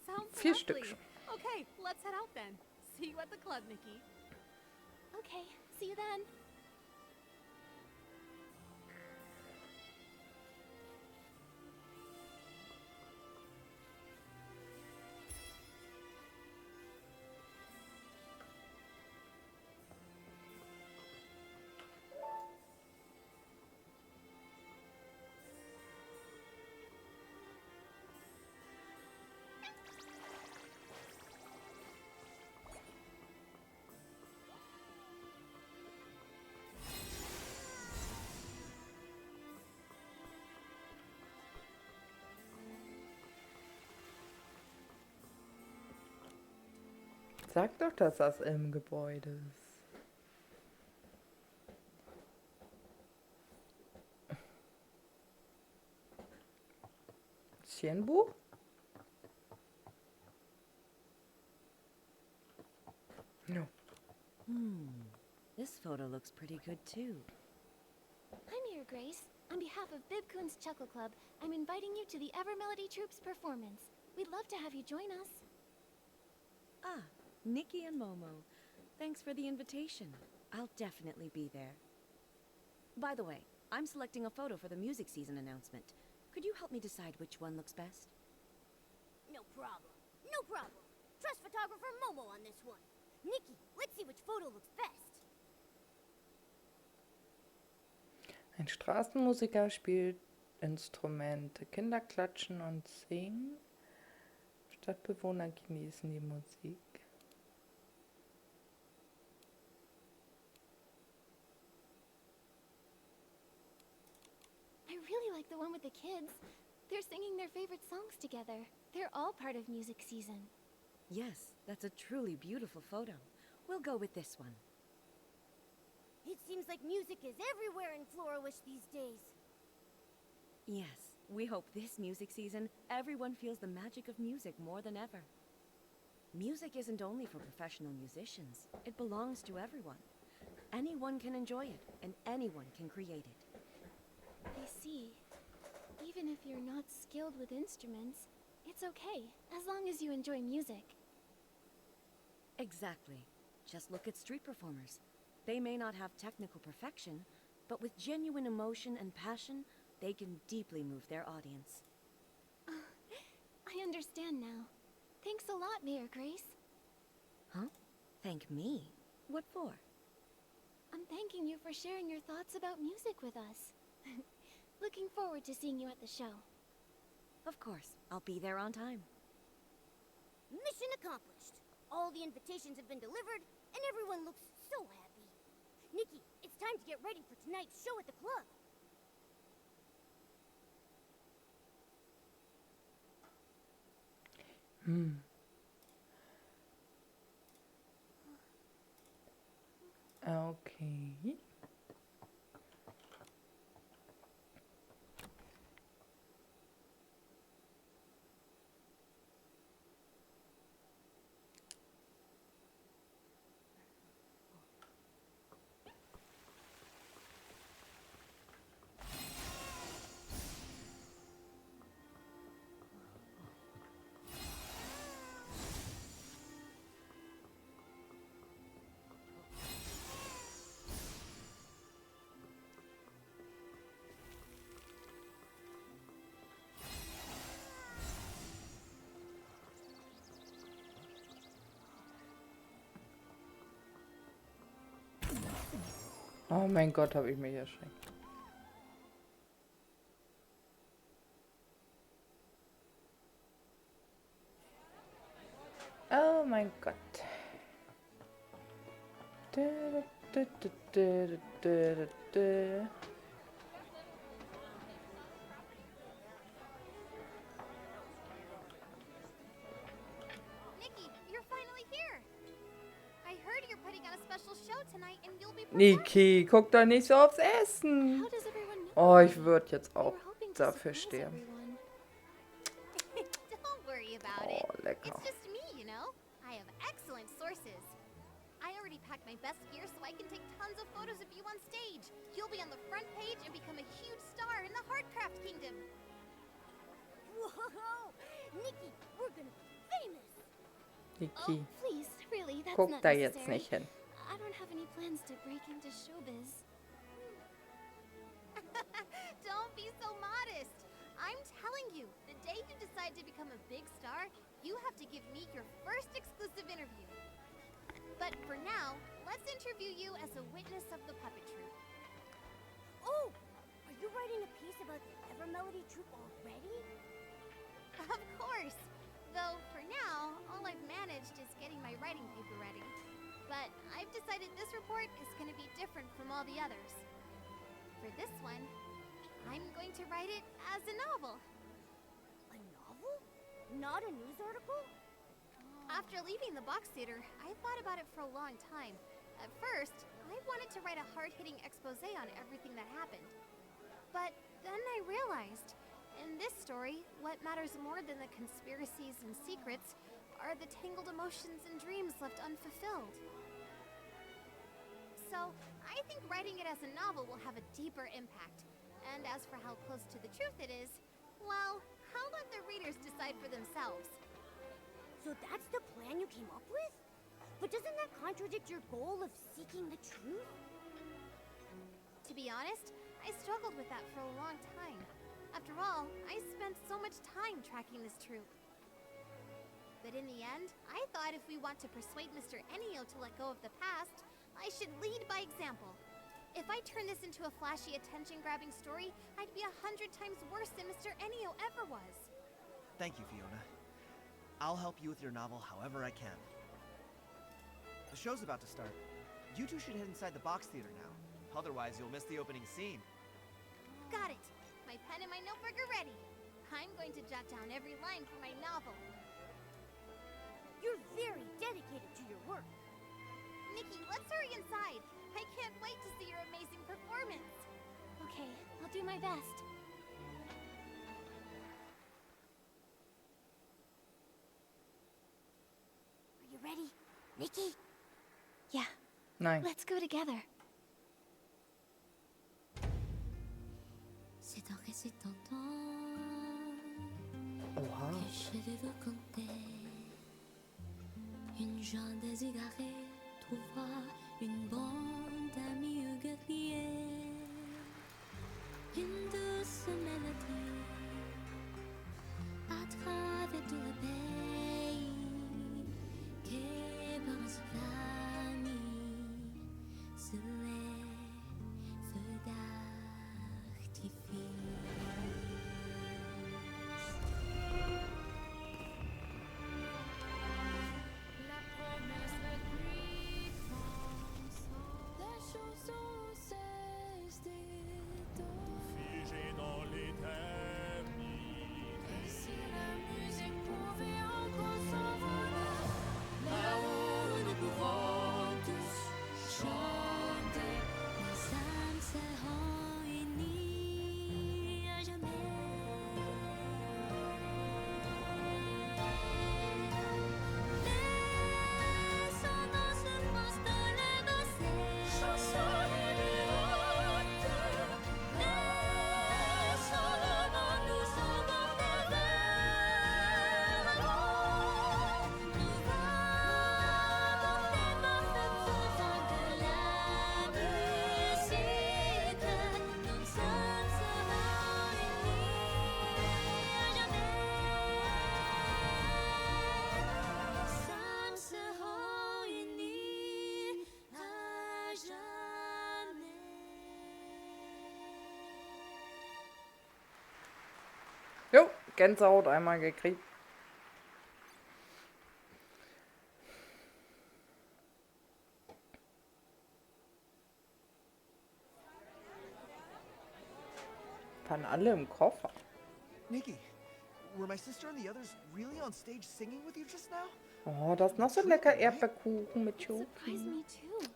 Sounds 4 lovely. Stück schon. Okay, let's head out then. See you at the club, Nikki. Okay, see you then. Sag doch, dass das im Gebäude ist. Ist hier ein Buch? No. This photo looks pretty good too. I'm here, Grace. On behalf of Bib Coon's Chuckle Club, I'm inviting you to the Evermelody Troupe's performance. We'd love to have you join us. Ah, Nikki and Momo. Thanks for the invitation. I'll definitely be there. By the way, I'm selecting a photo for the music season announcement. Could you help me decide which one looks best? No problem. No problem. Trust photographer Momo on this one. Nikki, let's see which photo looks best. Ein Straßenmusiker spielt Instrumente. Kinder klatschen und singen. Stadtbewohner genießen die Musik. I really like the one with the kids. They're singing their favorite songs together. They're all part of music season. Yes, that's a truly beautiful photo. We'll go with this one. It seems like music is everywhere in Florawish these days. Yes, we hope this music season everyone feels the magic of music more than ever. Music isn't only for professional musicians, it belongs to everyone. Anyone can enjoy it, and anyone can create it. I see. Even if you're not skilled with instruments, it's okay, as long as you enjoy music. Exactly. Just look at street performers. They may not have technical perfection, but with genuine emotion and passion, they can deeply move their audience. I understand now. Thanks a lot, Mayor Grace. Huh? Thank me? What for? I'm thanking you for sharing your thoughts about music with us. Looking forward to seeing you at the show. Of course, I'll be there on time. Mission accomplished. All the invitations have been delivered, and everyone looks so happy. Nikki, it's time to get ready for tonight's show at the club. Okay. Oh mein Gott, habe ich mich erschreckt. Oh mein Gott. Nikki, you're finally here. I heard you're putting on a special show tonight and you'll be Niki, guck doch nicht so aufs Essen. How does everyone know? Oh, ich würde jetzt We auch were hoping to dafür surprise sterben. everyone. Don't worry about it. Oh, lecker. It's just me, you know? I have excellent sources. I already packed my best gear so I can take tons of photos of you on stage. You'll be on the front page and become a huge star in the Heartcraft Kingdom. Whoa! Nikki, we're gonna be famous! Niki, Please, really, that's guck not da jetzt necessary. nicht hin. I don't have any plans to break into showbiz. Don't be so modest. I'm telling you, the day you decide to become a big star, you have to give me your first exclusive interview. But for now, let's interview you as a witness of the puppet troupe. Oh! Are you writing a piece about the Evermelody troupe already? Of course. Though, for now, all I've managed is getting my writing paper ready. But I've decided this report is going to be different from all the others. For this one, I'm going to write it as a novel. A novel? Not a news article? After leaving the box theater, I thought about it for a long time. At first, I wanted to write a hard-hitting expose on everything that happened. But then I realized, in this story, what matters more than the conspiracies and secrets are the tangled emotions and dreams left unfulfilled. So, I think writing it as a novel will have a deeper impact. And as for how close to the truth it is, well, I'll let the readers decide for themselves. So that's the plan you came up with? But doesn't that contradict your goal of seeking the truth? To be honest, I struggled with that for a long time. After all, I spent so much time tracking this troupe. But in the end, I thought if we want to persuade Mr. Enio to let go of the past, I should lead by example. If I turn this into a flashy, attention-grabbing story, I'd be 100 times worse than Mr. Enio ever was. Thank you, Fiona. I'll help you with your novel however I can. The show's about to start. You two should head inside the box theater now. Otherwise, you'll miss the opening scene. Got it. My pen and my notebook are ready. I'm going to jot down every line for my novel. You're very dedicated to your work. Nikki, let's hurry inside. I can't wait to see your amazing performance. Okay, I'll do my best. Are you ready, Nikki? Yeah, Nein. let's go together. C'est en récitant Oha. que je vais vous conter une jeune déségarée trouvera une bande d'amis guerriers, une douce mélodie à travers tout le pays qui par ses familles sous les feux d'artifice. Figé dans l'éternité. Et si la musique pouvait encore s'envoler, là-haut nous pouvons tous chanter. Les âmes seront unies à jamais. Laissons dans ce France de les danser. Chansons idiotes. Laissons le vent nous emporter vers l'eau. Nous va porter parfait de la musique. Nos âmes seront unies à jamais. Nos âmes seront unies à jamais. Jo, Gänsehaut einmal gekriegt. waren alle im Koffer. Nikki, were my sister and the others really on stage singing with you just now? Oh, das ist noch so lecker Erdbeerkuchen mit Surprised Schoki. me too.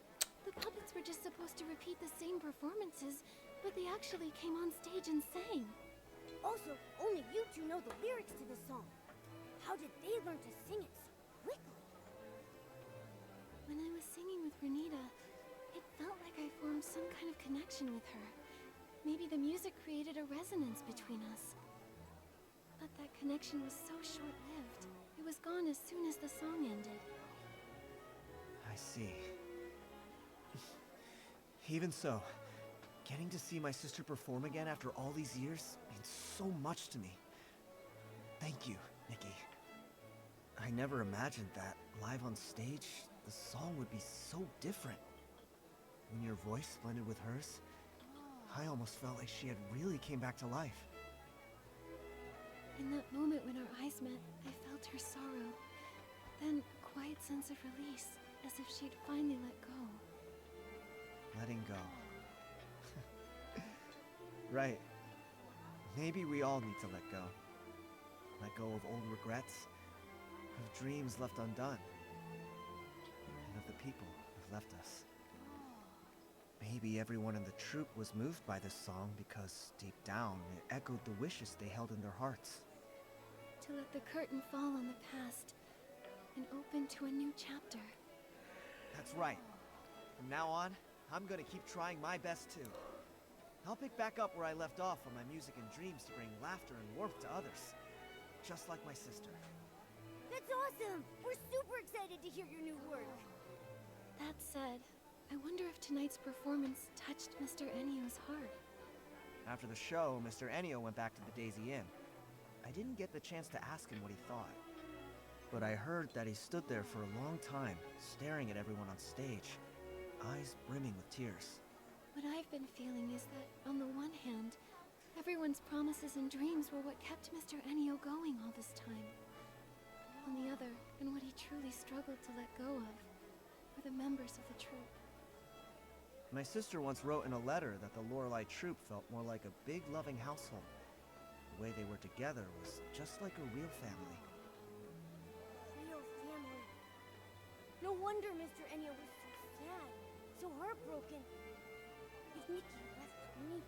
The puppets were just supposed to repeat the same performances, but they actually came on stage and sang. Also, only you two know the lyrics to this song. How did they learn to sing it so quickly? When I was singing with Renita, it felt like I formed some kind of connection with her. Maybe the music created a resonance between us. But that connection was so short-lived. It was gone as soon as the song ended. I see. Even so, getting to see my sister perform again after all these years means so much to me. Thank you, Nikki. I never imagined that, live on stage, the song would be so different. When your voice blended with hers, I almost felt like she had really came back to life. In that moment when our eyes met, I felt her sorrow. Then a quiet sense of release, as if she'd finally let go. Letting go. Right. Maybe we all need to let go. Let go of old regrets, of dreams left undone, and of the people who've left us. Maybe everyone in the troupe was moved by this song because, deep down, it echoed the wishes they held in their hearts. To let the curtain fall on the past and open to a new chapter. That's right. From now on, I'm gonna keep trying my best too. I'll pick back up where I left off on my music and dreams to bring laughter and warmth to others. Just like my sister. That's awesome! We're super excited to hear your new work. That said, I wonder if tonight's performance touched Mr. Ennio's heart. After the show, Mr. Ennio went back to the Daisy Inn. I didn't get the chance to ask him what he thought. But I heard that he stood there for a long time, staring at everyone on stage, eyes brimming with tears. What I've been feeling is that, on the one hand, everyone's promises and dreams were what kept Mr. Ennio going all this time. On the other, and what he truly struggled to let go of, were the members of the troupe. My sister once wrote in a letter that the Lorelei troupe felt more like a big, loving household. The way they were together was just like a real family. Real family. No wonder Mr. Ennio was so sad, so heartbroken. If Nikki left me...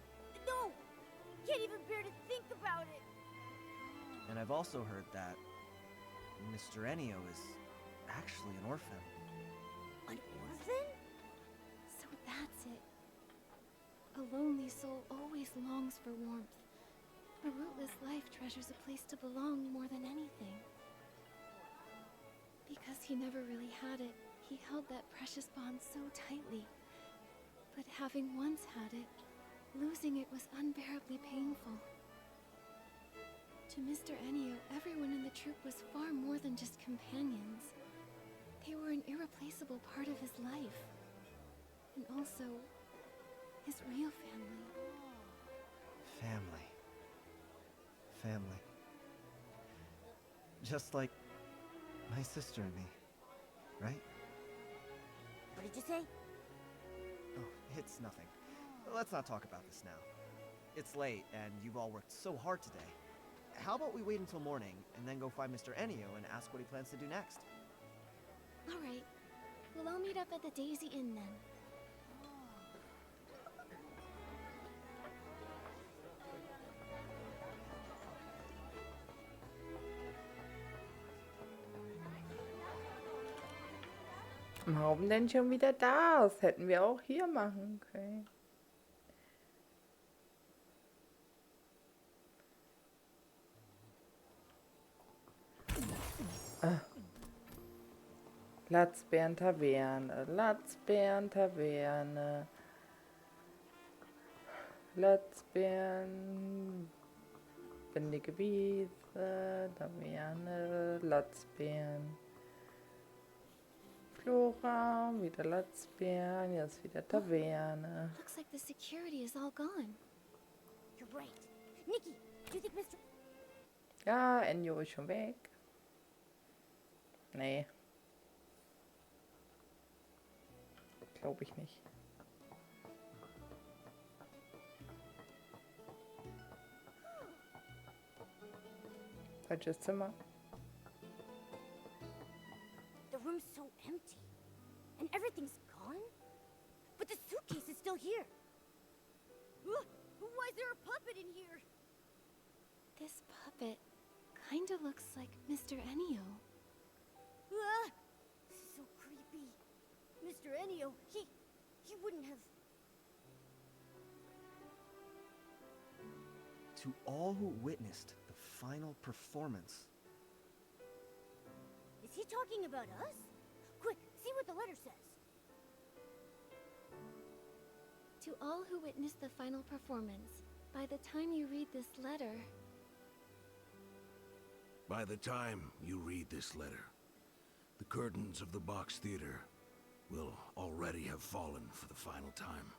No! Can't even bear to think about it! And I've also heard that Mr. Ennio is actually an orphan. An orphan? So that's it. A lonely soul always longs for warmth. A rootless life treasures a place to belong more than anything. Because he never really had it, he held that precious bond so tightly. But having once had it, losing it was unbearably painful. To Mr. Ennio, everyone in the troupe was far more than just companions. They were an irreplaceable part of his life. And also, his real family. Family. Family. Just like my sister and me, right? What did you say? Oh, it's nothing. Let's not talk about this now. It's late, and you've all worked so hard today. How about we wait until morning, and then go find Mr. Ennio and ask what he plans to do next? All right. Well, I'll meet up at the Daisy Inn then. Warum denn schon wieder das? Hätten wir auch hier machen können. Latzbären-Taverne, Latzbären-Taverne. Latzbären, windige Wiese, Taverne, Latzbären. Flora, wieder Latzbären, jetzt wieder Taverne. Looks like the security is all gone. You're right. Nikki, do you think Mr. Ja, Ennio ist schon weg. Nee. Glaube ich nicht. Falsches Zimmer. The room's so empty. And everything's gone? But the suitcase is still here. Why is there a puppet in here? This puppet kinda looks like Mr. Enio. This is so creepy. Mr. Enio, he wouldn't have... To all who witnessed the final performance. Is he talking about us? Quick, see what the letter says. To all who witnessed the final performance, by the time you read this letter... By the time you read this letter, the curtains of the box theater will already have fallen for the final time.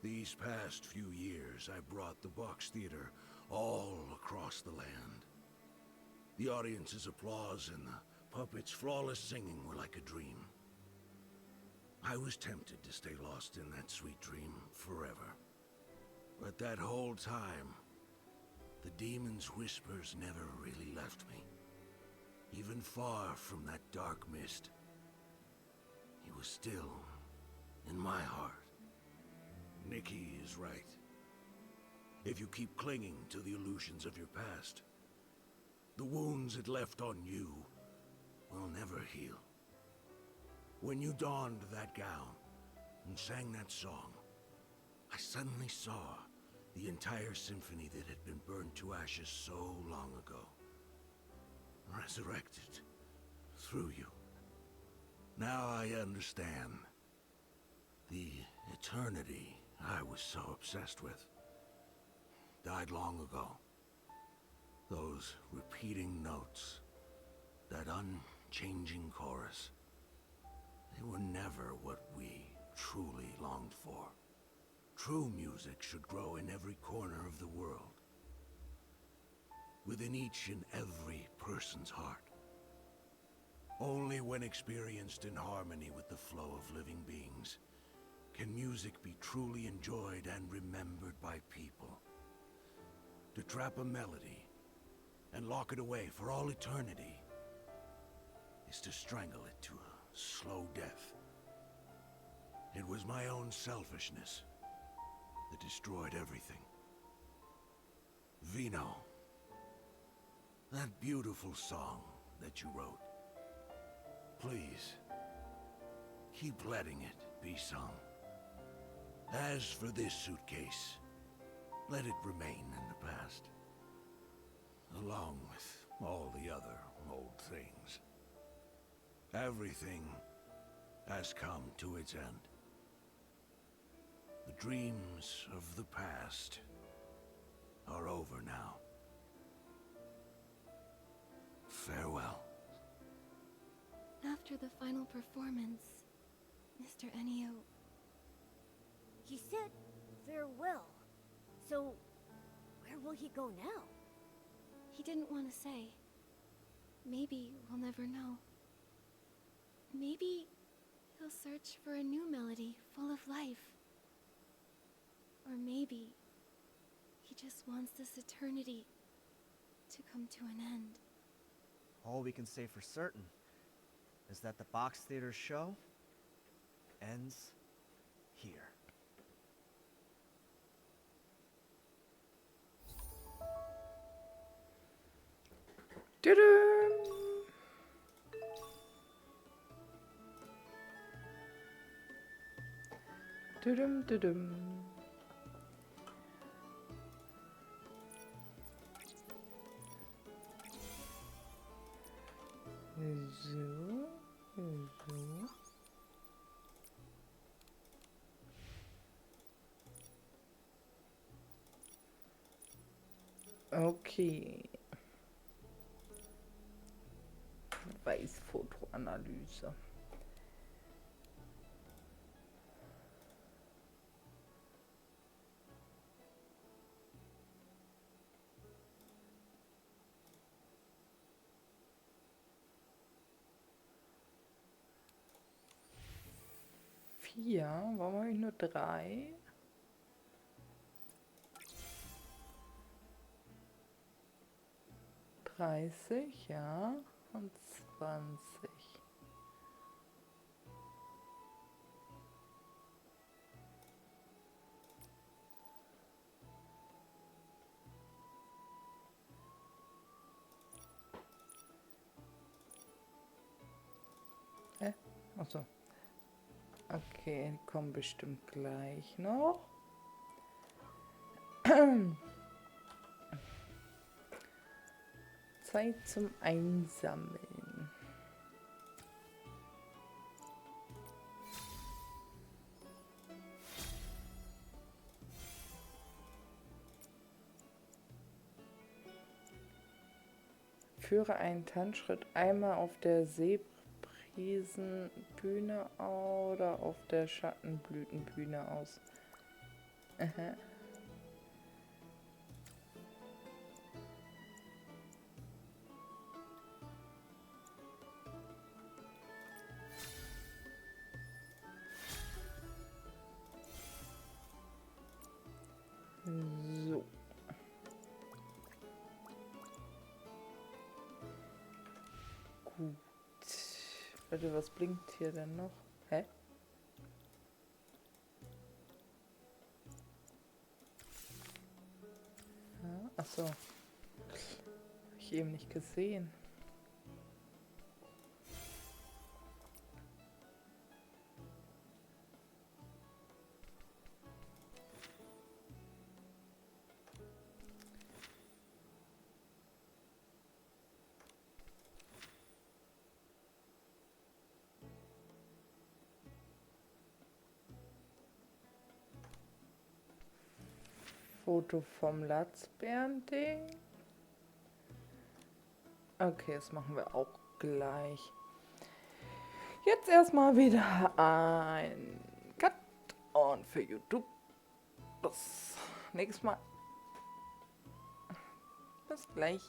These past few years, I brought the box theater all across the land. The audience's applause and the puppets' flawless singing were like a dream. I was tempted to stay lost in that sweet dream forever. But that whole time, the demon's whispers never really left me. Even far from that dark mist, he was still in my heart. Nikki is right. If you keep clinging to the illusions of your past, the wounds it left on you will never heal. When you donned that gown and sang that song, I suddenly saw the entire symphony that had been burned to ashes so long ago, resurrected through you. Now I understand. The eternity I was so obsessed with died long ago. Those repeating notes, that unchanging chorus, they were never what we truly longed for. True music should grow in every corner of the world, within each and every person's heart. Only when experienced in harmony with the flow of living beings can music be truly enjoyed and remembered by people. To trap a melody and lock it away for all eternity is to strangle it to a slow death. It was my own selfishness that destroyed everything. Vino, that beautiful song that you wrote, please, keep letting it be sung. As for this suitcase, let it remain in the past, along with all the other old things. Everything has come to its end. The dreams of the past are over now. Farewell. After the final performance, Mr. Enio... He said farewell. So, where will he go now? He didn't want to say. Maybe we'll never know. Maybe he'll search for a new melody full of life. Or maybe he just wants this eternity to come to an end. All we can say for certain is that the box theater show ends here. Tudum. Tudum, tudum. So. Okay. Weißfotoanalyse. Warum habe ich nur 3? 30, ja. Und 20. Hä? Achso. Okay, die kommen bestimmt gleich noch. Zeit zum Einsammeln. Führe einen Tanzschritt einmal auf der Seebriesenbühne oder auf der Schattenblütenbühne aus. Aha. So. Gut. Warte, was blinkt hier denn noch? Hä? Ja, achso. Hab ich eben nicht gesehen. Foto vom Latzbären-Ding. Okay, das machen wir auch gleich. Jetzt erstmal wieder ein Cut und für YouTube bis nächstes Mal. Bis gleich.